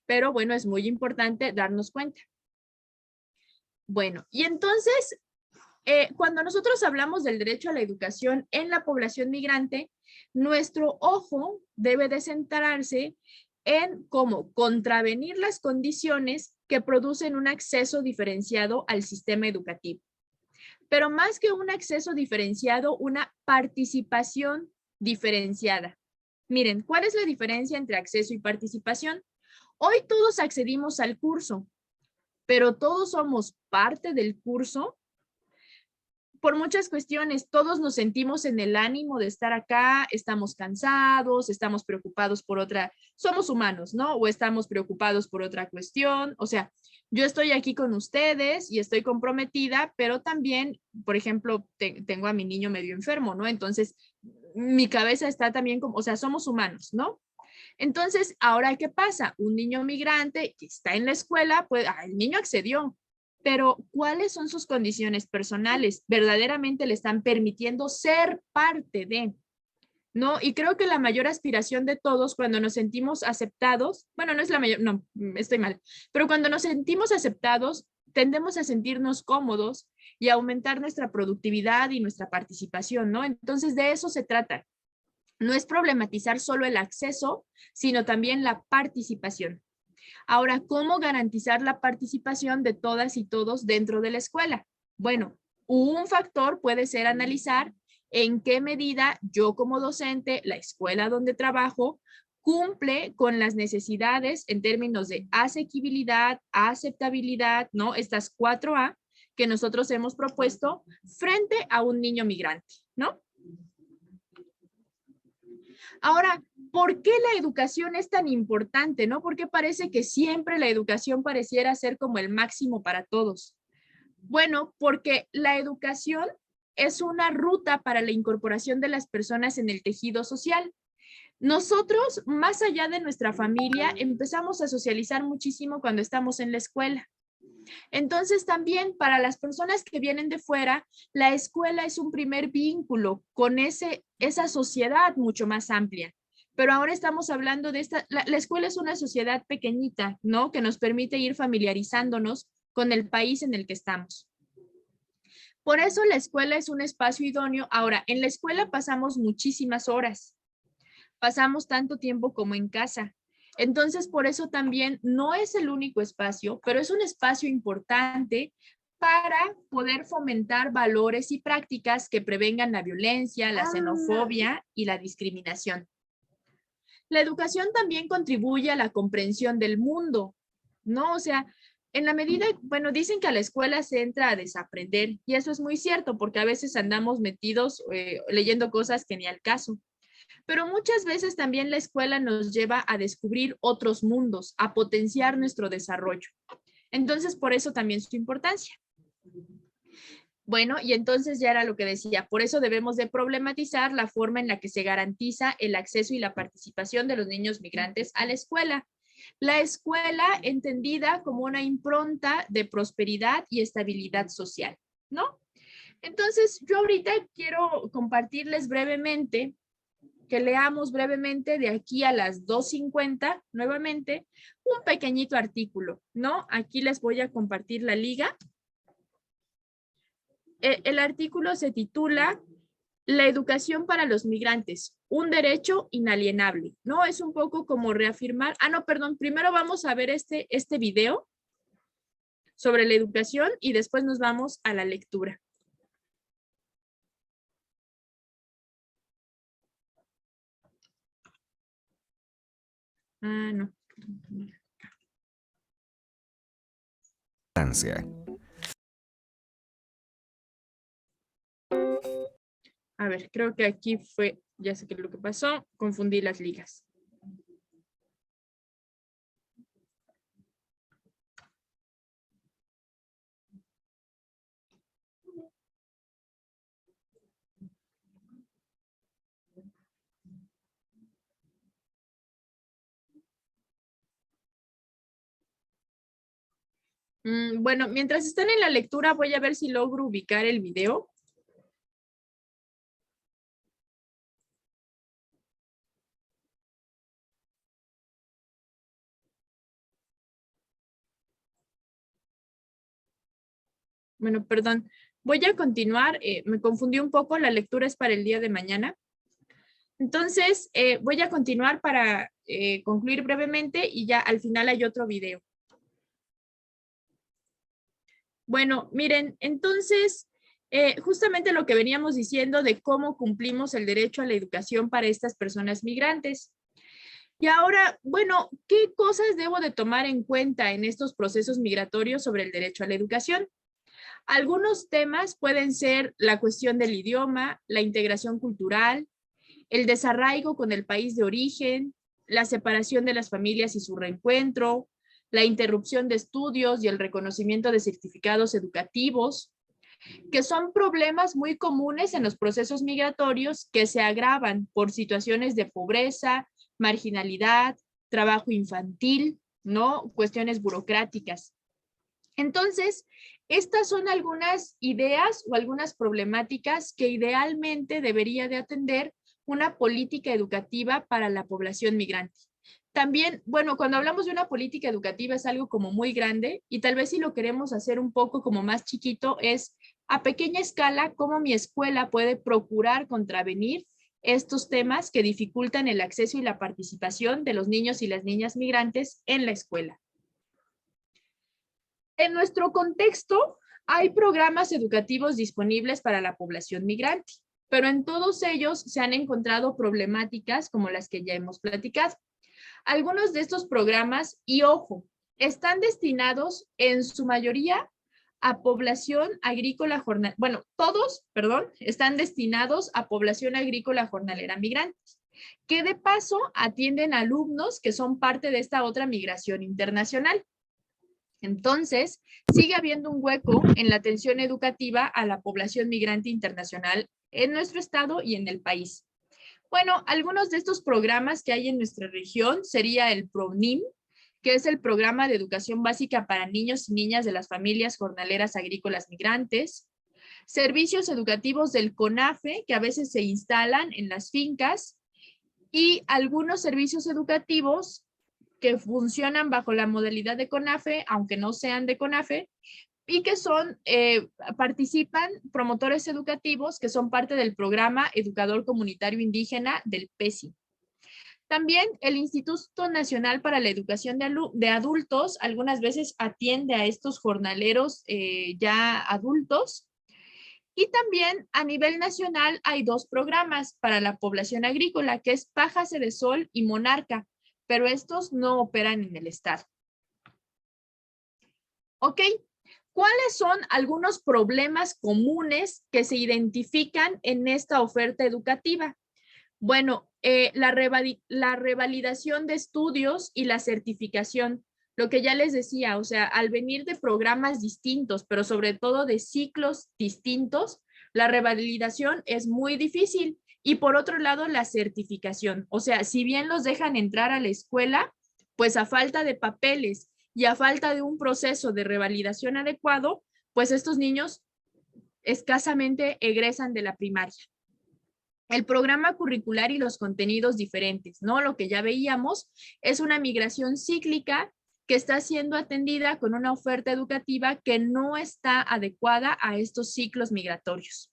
Pero bueno, es muy importante darnos cuenta. Bueno, y entonces, cuando nosotros hablamos del derecho a la educación en la población migrante, nuestro ojo debe de centrarse en cómo contravenir las condiciones que producen un acceso diferenciado al sistema educativo. Pero más que un acceso diferenciado, una participación diferenciada. Miren, ¿cuál es la diferencia entre acceso y participación? Hoy todos accedimos al curso, pero todos somos parte del curso. Por muchas cuestiones, todos nos sentimos en el ánimo de estar acá, estamos cansados, estamos preocupados por otra, somos humanos, ¿no? O estamos preocupados por otra cuestión, o sea, yo estoy aquí con ustedes y estoy comprometida, pero también, por ejemplo, tengo a mi niño medio enfermo, ¿no? Entonces, mi cabeza está también como, o sea, somos humanos, ¿no? Entonces, ahora, ¿qué pasa? Un niño migrante que está en la escuela, pues, el niño accedió, pero ¿cuáles son sus condiciones personales? ¿Verdaderamente le están permitiendo ser parte de? ¿No? Y creo que la mayor aspiración de todos cuando nos sentimos aceptados, bueno, no es la mayor, no, estoy mal, pero cuando nos sentimos aceptados, tendemos a sentirnos cómodos y a aumentar nuestra productividad y nuestra participación, ¿no? Entonces, de eso se trata. No es problematizar solo el acceso, sino también la participación. Ahora, ¿cómo garantizar la participación de todas y todos dentro de la escuela? Bueno, un factor puede ser analizar en qué medida yo como docente, la escuela donde trabajo, cumple con las necesidades en términos de asequibilidad, aceptabilidad, ¿no? Estas 4A que nosotros hemos propuesto frente a un niño migrante, ¿no? Ahora, ¿por qué la educación es tan importante, no? Porque parece que siempre la educación pareciera ser como el máximo para todos. Bueno, porque la educación es una ruta para la incorporación de las personas en el tejido social. Nosotros, más allá de nuestra familia, empezamos a socializar muchísimo cuando estamos en la escuela. Entonces, también para las personas que vienen de fuera, la escuela es un primer vínculo con esa sociedad mucho más amplia. Pero ahora estamos hablando de la escuela es una sociedad pequeñita, ¿no? Que nos permite ir familiarizándonos con el país en el que estamos. Por eso la escuela es un espacio idóneo. Ahora, en la escuela pasamos muchísimas horas. Pasamos tanto tiempo como en casa. Entonces, por eso también no es el único espacio, pero es un espacio importante para poder fomentar valores y prácticas que prevengan la violencia, la xenofobia y la discriminación. La educación también contribuye a la comprensión del mundo, ¿no? O sea, en la medida, bueno, dicen que a la escuela se entra a desaprender, y eso es muy cierto, porque a veces andamos metidos leyendo cosas que ni al caso. Pero muchas veces también la escuela nos lleva a descubrir otros mundos, a potenciar nuestro desarrollo. Entonces, por eso también su importancia. Bueno, y entonces ya era lo que decía, por eso debemos de problematizar la forma en la que se garantiza el acceso y la participación de los niños migrantes a la escuela. La escuela entendida como una impronta de prosperidad y estabilidad social, ¿no? Entonces, yo ahorita quiero compartirles brevemente, que leamos brevemente de aquí a las 2:50, nuevamente, un pequeñito artículo, ¿no? Aquí les voy a compartir la liga. El artículo se titula La educación para los migrantes, un derecho inalienable, ¿no? Es un poco como reafirmar, no, perdón, primero vamos a ver este video sobre la educación y después nos vamos a la lectura. No. A ver, creo que aquí fue, ya sé qué es lo que pasó, confundí las ligas. Bueno, mientras están en la lectura, voy a ver si logro ubicar el video. Bueno, perdón, voy a continuar. Me confundí un poco, la lectura es para el día de mañana. Entonces, voy a continuar para concluir brevemente y ya al final hay otro video. Bueno, miren, entonces, justamente lo que veníamos diciendo de cómo cumplimos el derecho a la educación para estas personas migrantes. Y ahora, bueno, ¿qué cosas debo de tomar en cuenta en estos procesos migratorios sobre el derecho a la educación? Algunos temas pueden ser la cuestión del idioma, la integración cultural, el desarraigo con el país de origen, la separación de las familias y su reencuentro, la interrupción de estudios y el reconocimiento de certificados educativos, que son problemas muy comunes en los procesos migratorios que se agravan por situaciones de pobreza, marginalidad, trabajo infantil, ¿no? Cuestiones burocráticas. Entonces, estas son algunas ideas o algunas problemáticas que idealmente debería de atender una política educativa para la población migrante. También, bueno, cuando hablamos de una política educativa es algo como muy grande y tal vez si lo queremos hacer un poco como más chiquito es a pequeña escala cómo mi escuela puede procurar contravenir estos temas que dificultan el acceso y la participación de los niños y las niñas migrantes en la escuela. En nuestro contexto, hay programas educativos disponibles para la población migrante, pero en todos ellos se han encontrado problemáticas como las que ya hemos platicado. Algunos de estos programas, y ojo, están destinados en su mayoría a población agrícola jornalera. Bueno, todos, perdón, están destinados a población agrícola jornalera migrantes, que de paso atienden a alumnos que son parte de esta otra migración internacional. Entonces, sigue habiendo un hueco en la atención educativa a la población migrante internacional en nuestro estado y en el país. Bueno, algunos de estos programas que hay en nuestra región sería el PRONIM, que es el Programa de Educación Básica para Niños y Niñas de las Familias Jornaleras Agrícolas Migrantes, servicios educativos del CONAFE, que a veces se instalan en las fincas, y algunos servicios educativos que funcionan bajo la modalidad de CONAFE, aunque no sean de CONAFE, y que son, participan promotores educativos que son parte del programa Educador Comunitario Indígena del PESI. También el Instituto Nacional para la Educación de Adultos algunas veces atiende a estos jornaleros ya adultos. Y también a nivel nacional hay dos programas para la población agrícola, que es Pájase de Sol y Monarca, pero estos no operan en el estado. ¿Ok? ¿Cuáles son algunos problemas comunes que se identifican en esta oferta educativa? Bueno, la revalidación de estudios y la certificación, lo que ya les decía, o sea, al venir de programas distintos, pero sobre todo de ciclos distintos, la revalidación es muy difícil. Y por otro lado, la certificación, o sea, si bien los dejan entrar a la escuela, pues a falta de papeles y a falta de un proceso de revalidación adecuado, pues estos niños escasamente egresan de la primaria. El programa curricular y los contenidos diferentes, ¿no? Lo que ya veíamos es una migración cíclica que está siendo atendida con una oferta educativa que no está adecuada a estos ciclos migratorios.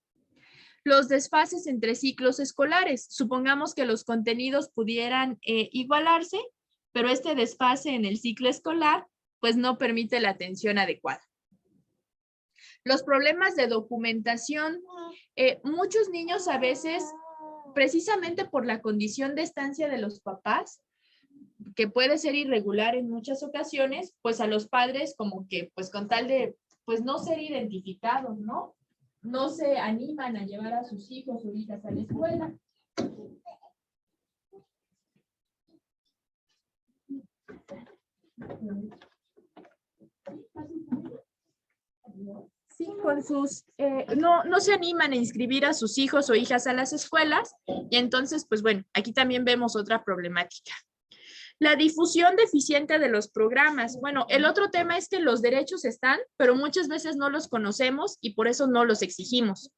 Los desfases entre ciclos escolares. Supongamos que los contenidos pudieran igualarse, pero este desfase en el ciclo escolar pues no permite la atención adecuada. Los problemas de documentación. Muchos niños a veces, precisamente por la condición de estancia de los papás, que puede ser irregular en muchas ocasiones, pues a los padres como que pues con tal de pues no ser identificados, ¿no? No se animan a llevar a sus hijos o hijas a la escuela. Sí, con sus, no se animan a inscribir a sus hijos o hijas a las escuelas, y entonces, pues bueno, aquí también vemos otra problemática. La difusión deficiente de los programas. Bueno, el otro tema es que los derechos están, pero muchas veces no los conocemos y por eso no los exigimos.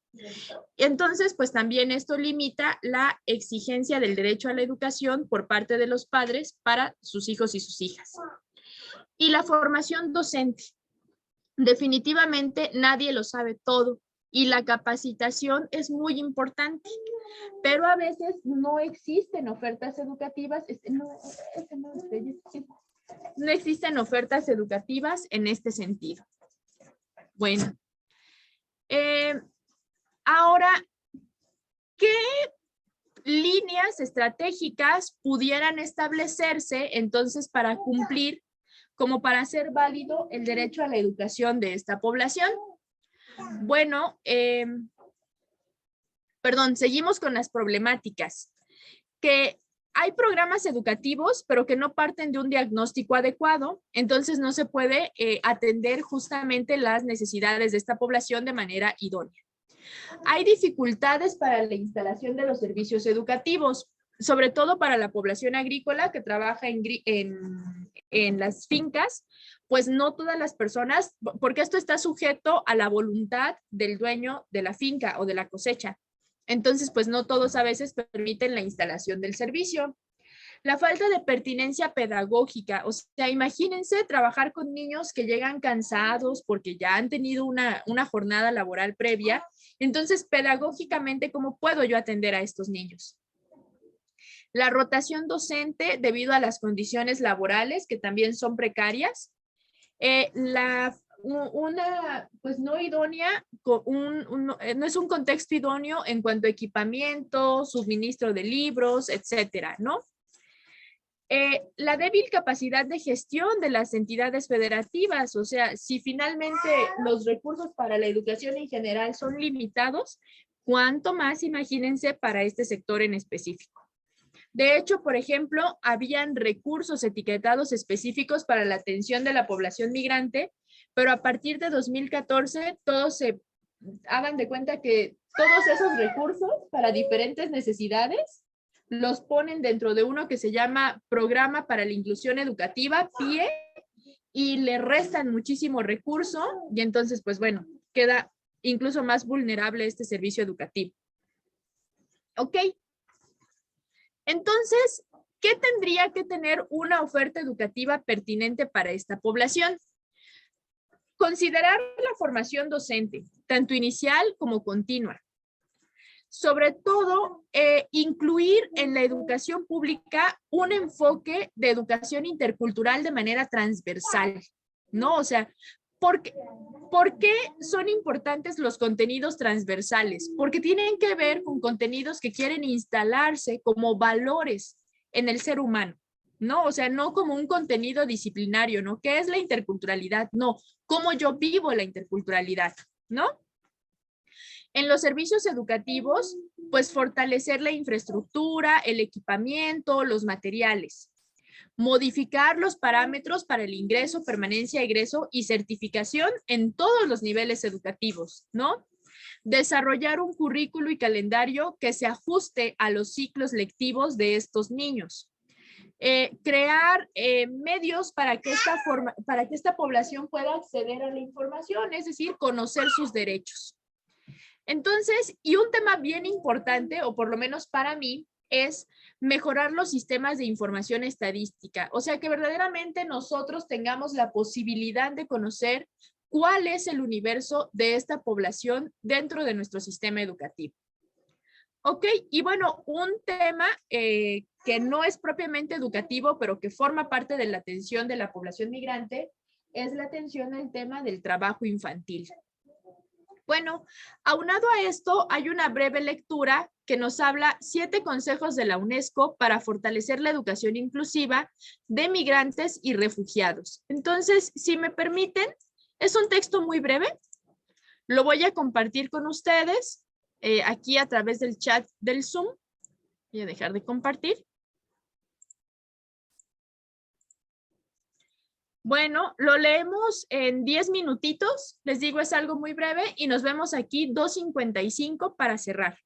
Entonces, pues también esto limita la exigencia del derecho a la educación por parte de los padres para sus hijos y sus hijas. Y la formación docente. Definitivamente nadie lo sabe todo y la capacitación es muy importante, pero a veces no existen ofertas educativas, no existen ofertas educativas en este sentido. Bueno, ahora, ¿qué líneas estratégicas pudieran establecerse entonces para cumplir, como para hacer válido el derecho a la educación de esta población? Bueno, seguimos con las problemáticas. Que hay programas educativos, pero que no parten de un diagnóstico adecuado, entonces no se puede atender justamente las necesidades de esta población de manera idónea. Hay dificultades para la instalación de los servicios educativos, sobre todo para la población agrícola que trabaja en las fincas, pues no todas las personas, porque esto está sujeto a la voluntad del dueño de la finca o de la cosecha. Entonces, pues no todos a veces permiten la instalación del servicio. La falta de pertinencia pedagógica, o sea, imagínense trabajar con niños que llegan cansados porque ya han tenido una jornada laboral previa. Entonces, pedagógicamente, ¿cómo puedo yo atender a estos niños? La rotación docente debido a las condiciones laborales que también son precarias. Una, pues no idónea, no es un contexto idóneo en cuanto a equipamiento, suministro de libros, etcétera, ¿no? La débil capacidad de gestión de las entidades federativas, o sea, si finalmente los recursos para la educación en general son limitados, ¿cuánto más, imagínense, para este sector en específico? De hecho, por ejemplo, habían recursos etiquetados específicos para la atención de la población migrante, pero a partir de 2014 todos se hagan de cuenta que todos esos recursos para diferentes necesidades los ponen dentro de uno que se llama Programa para la Inclusión Educativa, PIE, y le restan muchísimo recurso y entonces, pues bueno, queda incluso más vulnerable este servicio educativo. Ok. Entonces, ¿qué tendría que tener una oferta educativa pertinente para esta población? Considerar la formación docente, tanto inicial como continua. Sobre todo, incluir en la educación pública un enfoque de educación intercultural de manera transversal, ¿no? O sea, ¿por qué son importantes los contenidos transversales? Porque tienen que ver con contenidos que quieren instalarse como valores en el ser humano, ¿no? O sea, no como un contenido disciplinario, ¿no? ¿Qué es la interculturalidad? No, cómo yo vivo la interculturalidad, ¿no? En los servicios educativos, pues fortalecer la infraestructura, el equipamiento, los materiales. Modificar los parámetros para el ingreso, permanencia, egreso y certificación en todos los niveles educativos, ¿no? Desarrollar un currículo y calendario que se ajuste a los ciclos lectivos de estos niños. Crear medios para que esta población pueda acceder a la información, es decir, conocer sus derechos. Entonces, y un tema bien importante, o por lo menos para mí, es mejorar los sistemas de información estadística. O sea, que verdaderamente nosotros tengamos la posibilidad de conocer cuál es el universo de esta población dentro de nuestro sistema educativo. Ok, y bueno, un tema que no es propiamente educativo, pero que forma parte de la atención de la población migrante, es la atención al tema del trabajo infantil. Bueno, aunado a esto, hay una breve lectura que nos habla 7 consejos de la UNESCO para fortalecer la educación inclusiva de migrantes y refugiados. Entonces, si me permiten, es un texto muy breve. Lo voy a compartir con ustedes aquí a través del chat del Zoom. Voy a dejar de compartir. Bueno, lo leemos en 10 minutitos. Les digo, es algo muy breve y nos vemos aquí 2:55 para cerrar.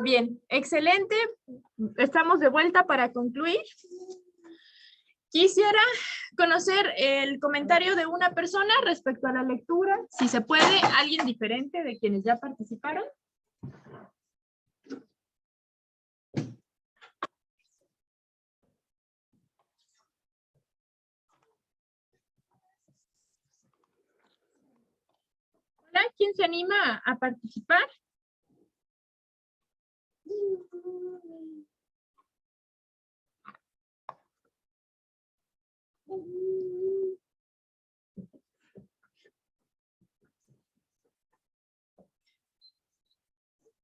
Bien, excelente. Estamos de vuelta para concluir. Quisiera conocer el comentario de una persona respecto a la lectura. Si se puede, alguien diferente de quienes ya participaron. Hola, ¿quién se anima a participar?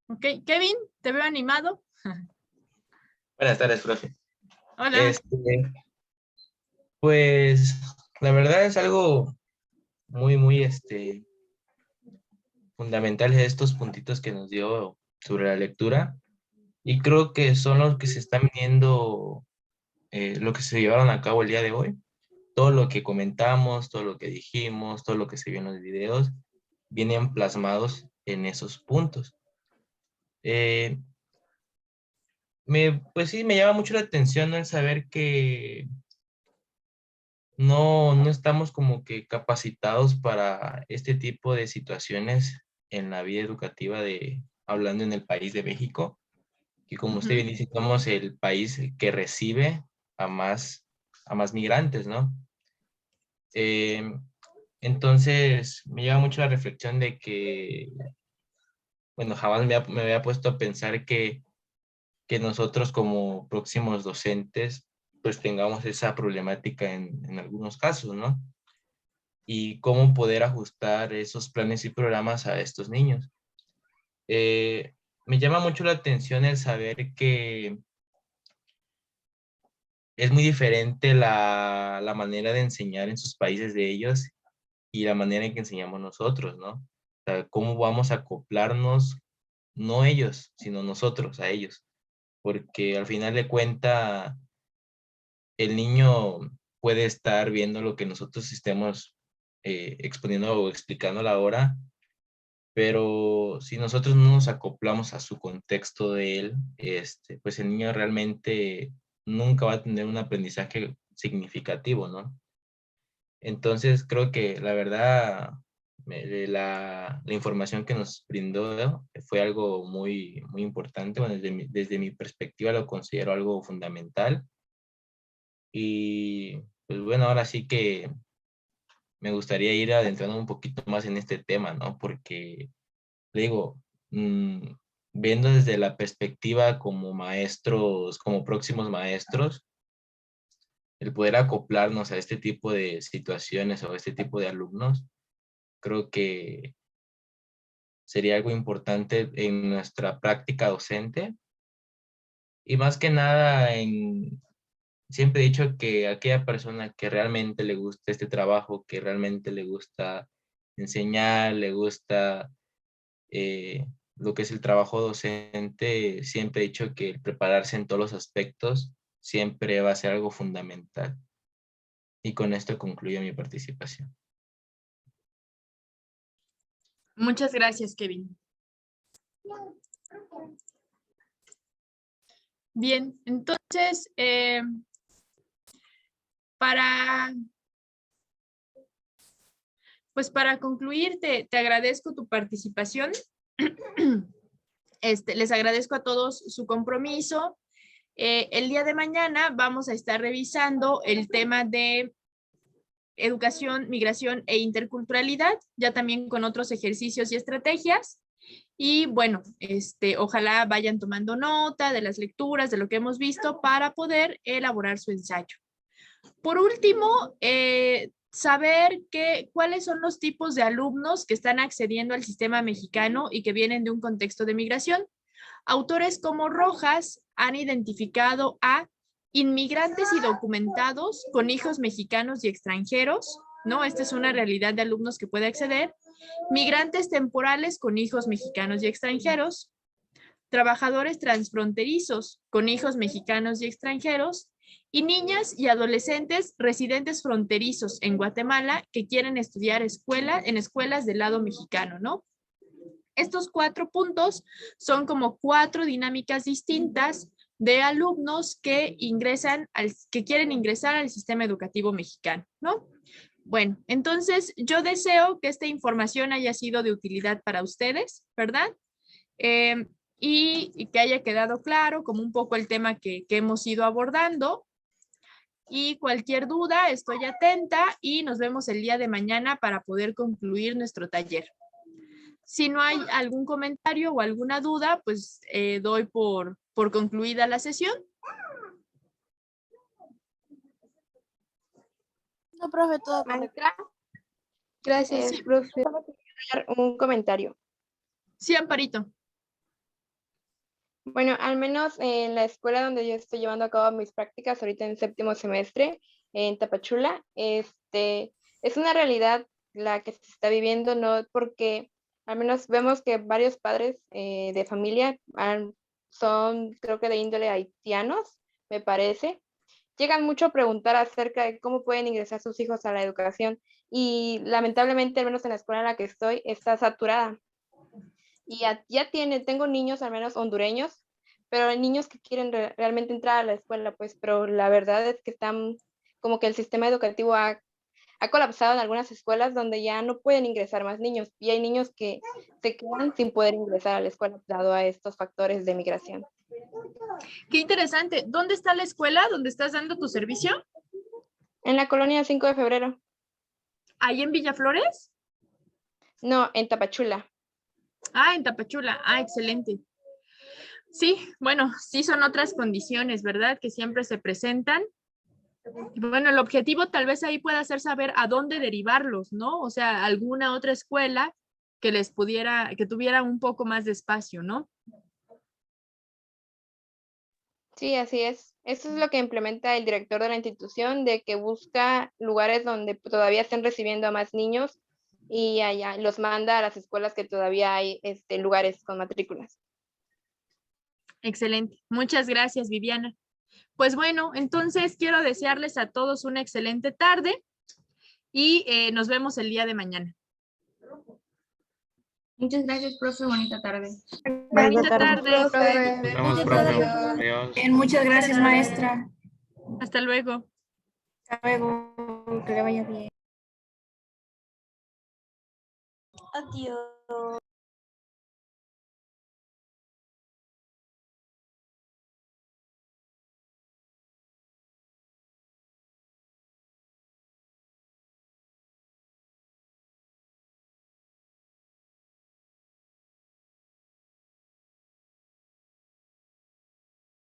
Ok, Kevin, te veo animado.
Buenas tardes, profe.
Hola.
Pues la verdad es algo muy fundamental estos puntitos que nos dio sobre la lectura, y creo que son los que se están viendo, lo que se llevaron a cabo el día de hoy. Todo lo que comentamos, todo lo que dijimos, todo lo que se vio en los videos, vienen plasmados en esos puntos. Pues sí, me llama mucho la atención, ¿no?, el saber que no estamos como que capacitados para este tipo de situaciones en la vida educativa, hablando en el país de México, que como usted bien dice, somos el país que recibe a más migrantes, ¿no? Entonces, me lleva mucho la reflexión de que, bueno, jamás me había puesto a pensar que nosotros como próximos docentes, pues tengamos esa problemática en algunos casos, ¿no? Y cómo poder ajustar esos planes y programas a estos niños. Me llama mucho la atención el saber que es muy diferente la manera de enseñar en sus países de ellos y la manera en que enseñamos nosotros, ¿no? O sea, cómo vamos a acoplarnos, no ellos, sino nosotros a ellos. Porque al final de cuentas, el niño puede estar viendo lo que nosotros estemos exponiendo o explicando a la hora, pero si nosotros no nos acoplamos a su contexto de él, pues el niño realmente nunca va a tener un aprendizaje significativo, ¿no? Entonces creo que la verdad, la información que nos brindó fue algo muy importante. Bueno, desde mi perspectiva lo considero algo fundamental. Y pues bueno, ahora sí que me gustaría ir adentrando un poquito más en este tema, ¿no? Porque, le digo, viendo desde la perspectiva como maestros, como próximos maestros, el poder acoplarnos a este tipo de situaciones o a este tipo de alumnos, creo que sería algo importante en nuestra práctica docente. Y más que nada, siempre he dicho que aquella persona que realmente le gusta este trabajo, que realmente le gusta enseñar, le gusta lo que es el trabajo docente, siempre he dicho que el prepararse en todos los aspectos siempre va a ser algo fundamental. Y con esto concluyo mi participación.
Muchas gracias, Kevin. Bien, entonces, para concluir, te agradezco tu participación. Les agradezco a todos su compromiso. El día de mañana vamos a estar revisando el tema de educación, migración e interculturalidad, ya también con otros ejercicios y estrategias. Y bueno, ojalá vayan tomando nota de las lecturas, de lo que hemos visto para poder elaborar su ensayo. Por último, saber cuáles son los tipos de alumnos que están accediendo al sistema mexicano y que vienen de un contexto de migración. Autores como Rojas han identificado a inmigrantes y documentados con hijos mexicanos y extranjeros, ¿no? Esta es una realidad de alumnos que puede acceder. Migrantes temporales con hijos mexicanos y extranjeros. Trabajadores transfronterizos con hijos mexicanos y extranjeros. Y niñas y adolescentes residentes fronterizos en Guatemala que quieren estudiar en escuelas del lado mexicano, ¿no? Estos 4 puntos son como 4 dinámicas distintas de alumnos que quieren ingresar al sistema educativo mexicano, ¿no? Bueno, entonces yo deseo que esta información haya sido de utilidad para ustedes, ¿verdad? Y que haya quedado claro como un poco el tema que hemos ido abordando. Y cualquier duda, estoy atenta y nos vemos el día de mañana para poder concluir nuestro taller. Si no hay algún comentario o alguna duda, pues doy por concluida la sesión.
No, profe, todo correcto.
Maestra, gracias,
Sí.
profe. Solo quería dar un comentario.
Sí, Amparito.
Bueno, al menos en la escuela donde yo estoy llevando a cabo mis prácticas, ahorita en 7º semestre, en Tapachula, es una realidad la que se está viviendo, ¿no? Porque al menos vemos que varios padres de familia son, creo que de índole haitianos, me parece. Llegan mucho a preguntar acerca de cómo pueden ingresar sus hijos a la educación y lamentablemente, al menos en la escuela en la que estoy, está saturada. Y tengo niños al menos hondureños, pero hay niños que quieren realmente entrar a la escuela, pues, pero la verdad es que están como que el sistema educativo ha colapsado en algunas escuelas donde ya no pueden ingresar más niños y hay niños que se quedan sin poder ingresar a la escuela dado a estos factores de migración.
Qué interesante. ¿Dónde está la escuela donde estás dando tu servicio?
En la colonia 5 de febrero.
¿Ahí en Villaflores?
No, en Tapachula.
Ah, en Tapachula. Ah, excelente. Sí, bueno, sí son otras condiciones, ¿verdad? Que siempre se presentan. Bueno, el objetivo tal vez ahí pueda ser saber a dónde derivarlos, ¿no? O sea, alguna otra escuela que que tuviera un poco más de espacio, ¿no?
Sí, así es. Eso es lo que implementa el director de la institución, de que busca lugares donde todavía estén recibiendo a más niños y allá los manda a las escuelas que todavía hay lugares con matrículas.
Excelente. Muchas gracias, Viviana. Pues bueno, entonces quiero desearles a todos una excelente tarde y nos vemos el día de mañana.
Muchas gracias, profe. Bonita tarde.
Bonita tarde.
Nos vemos, profe. Adiós.
Muchas gracias, maestra.
Hasta luego.
Hasta luego. Que le vaya bien. Adiós.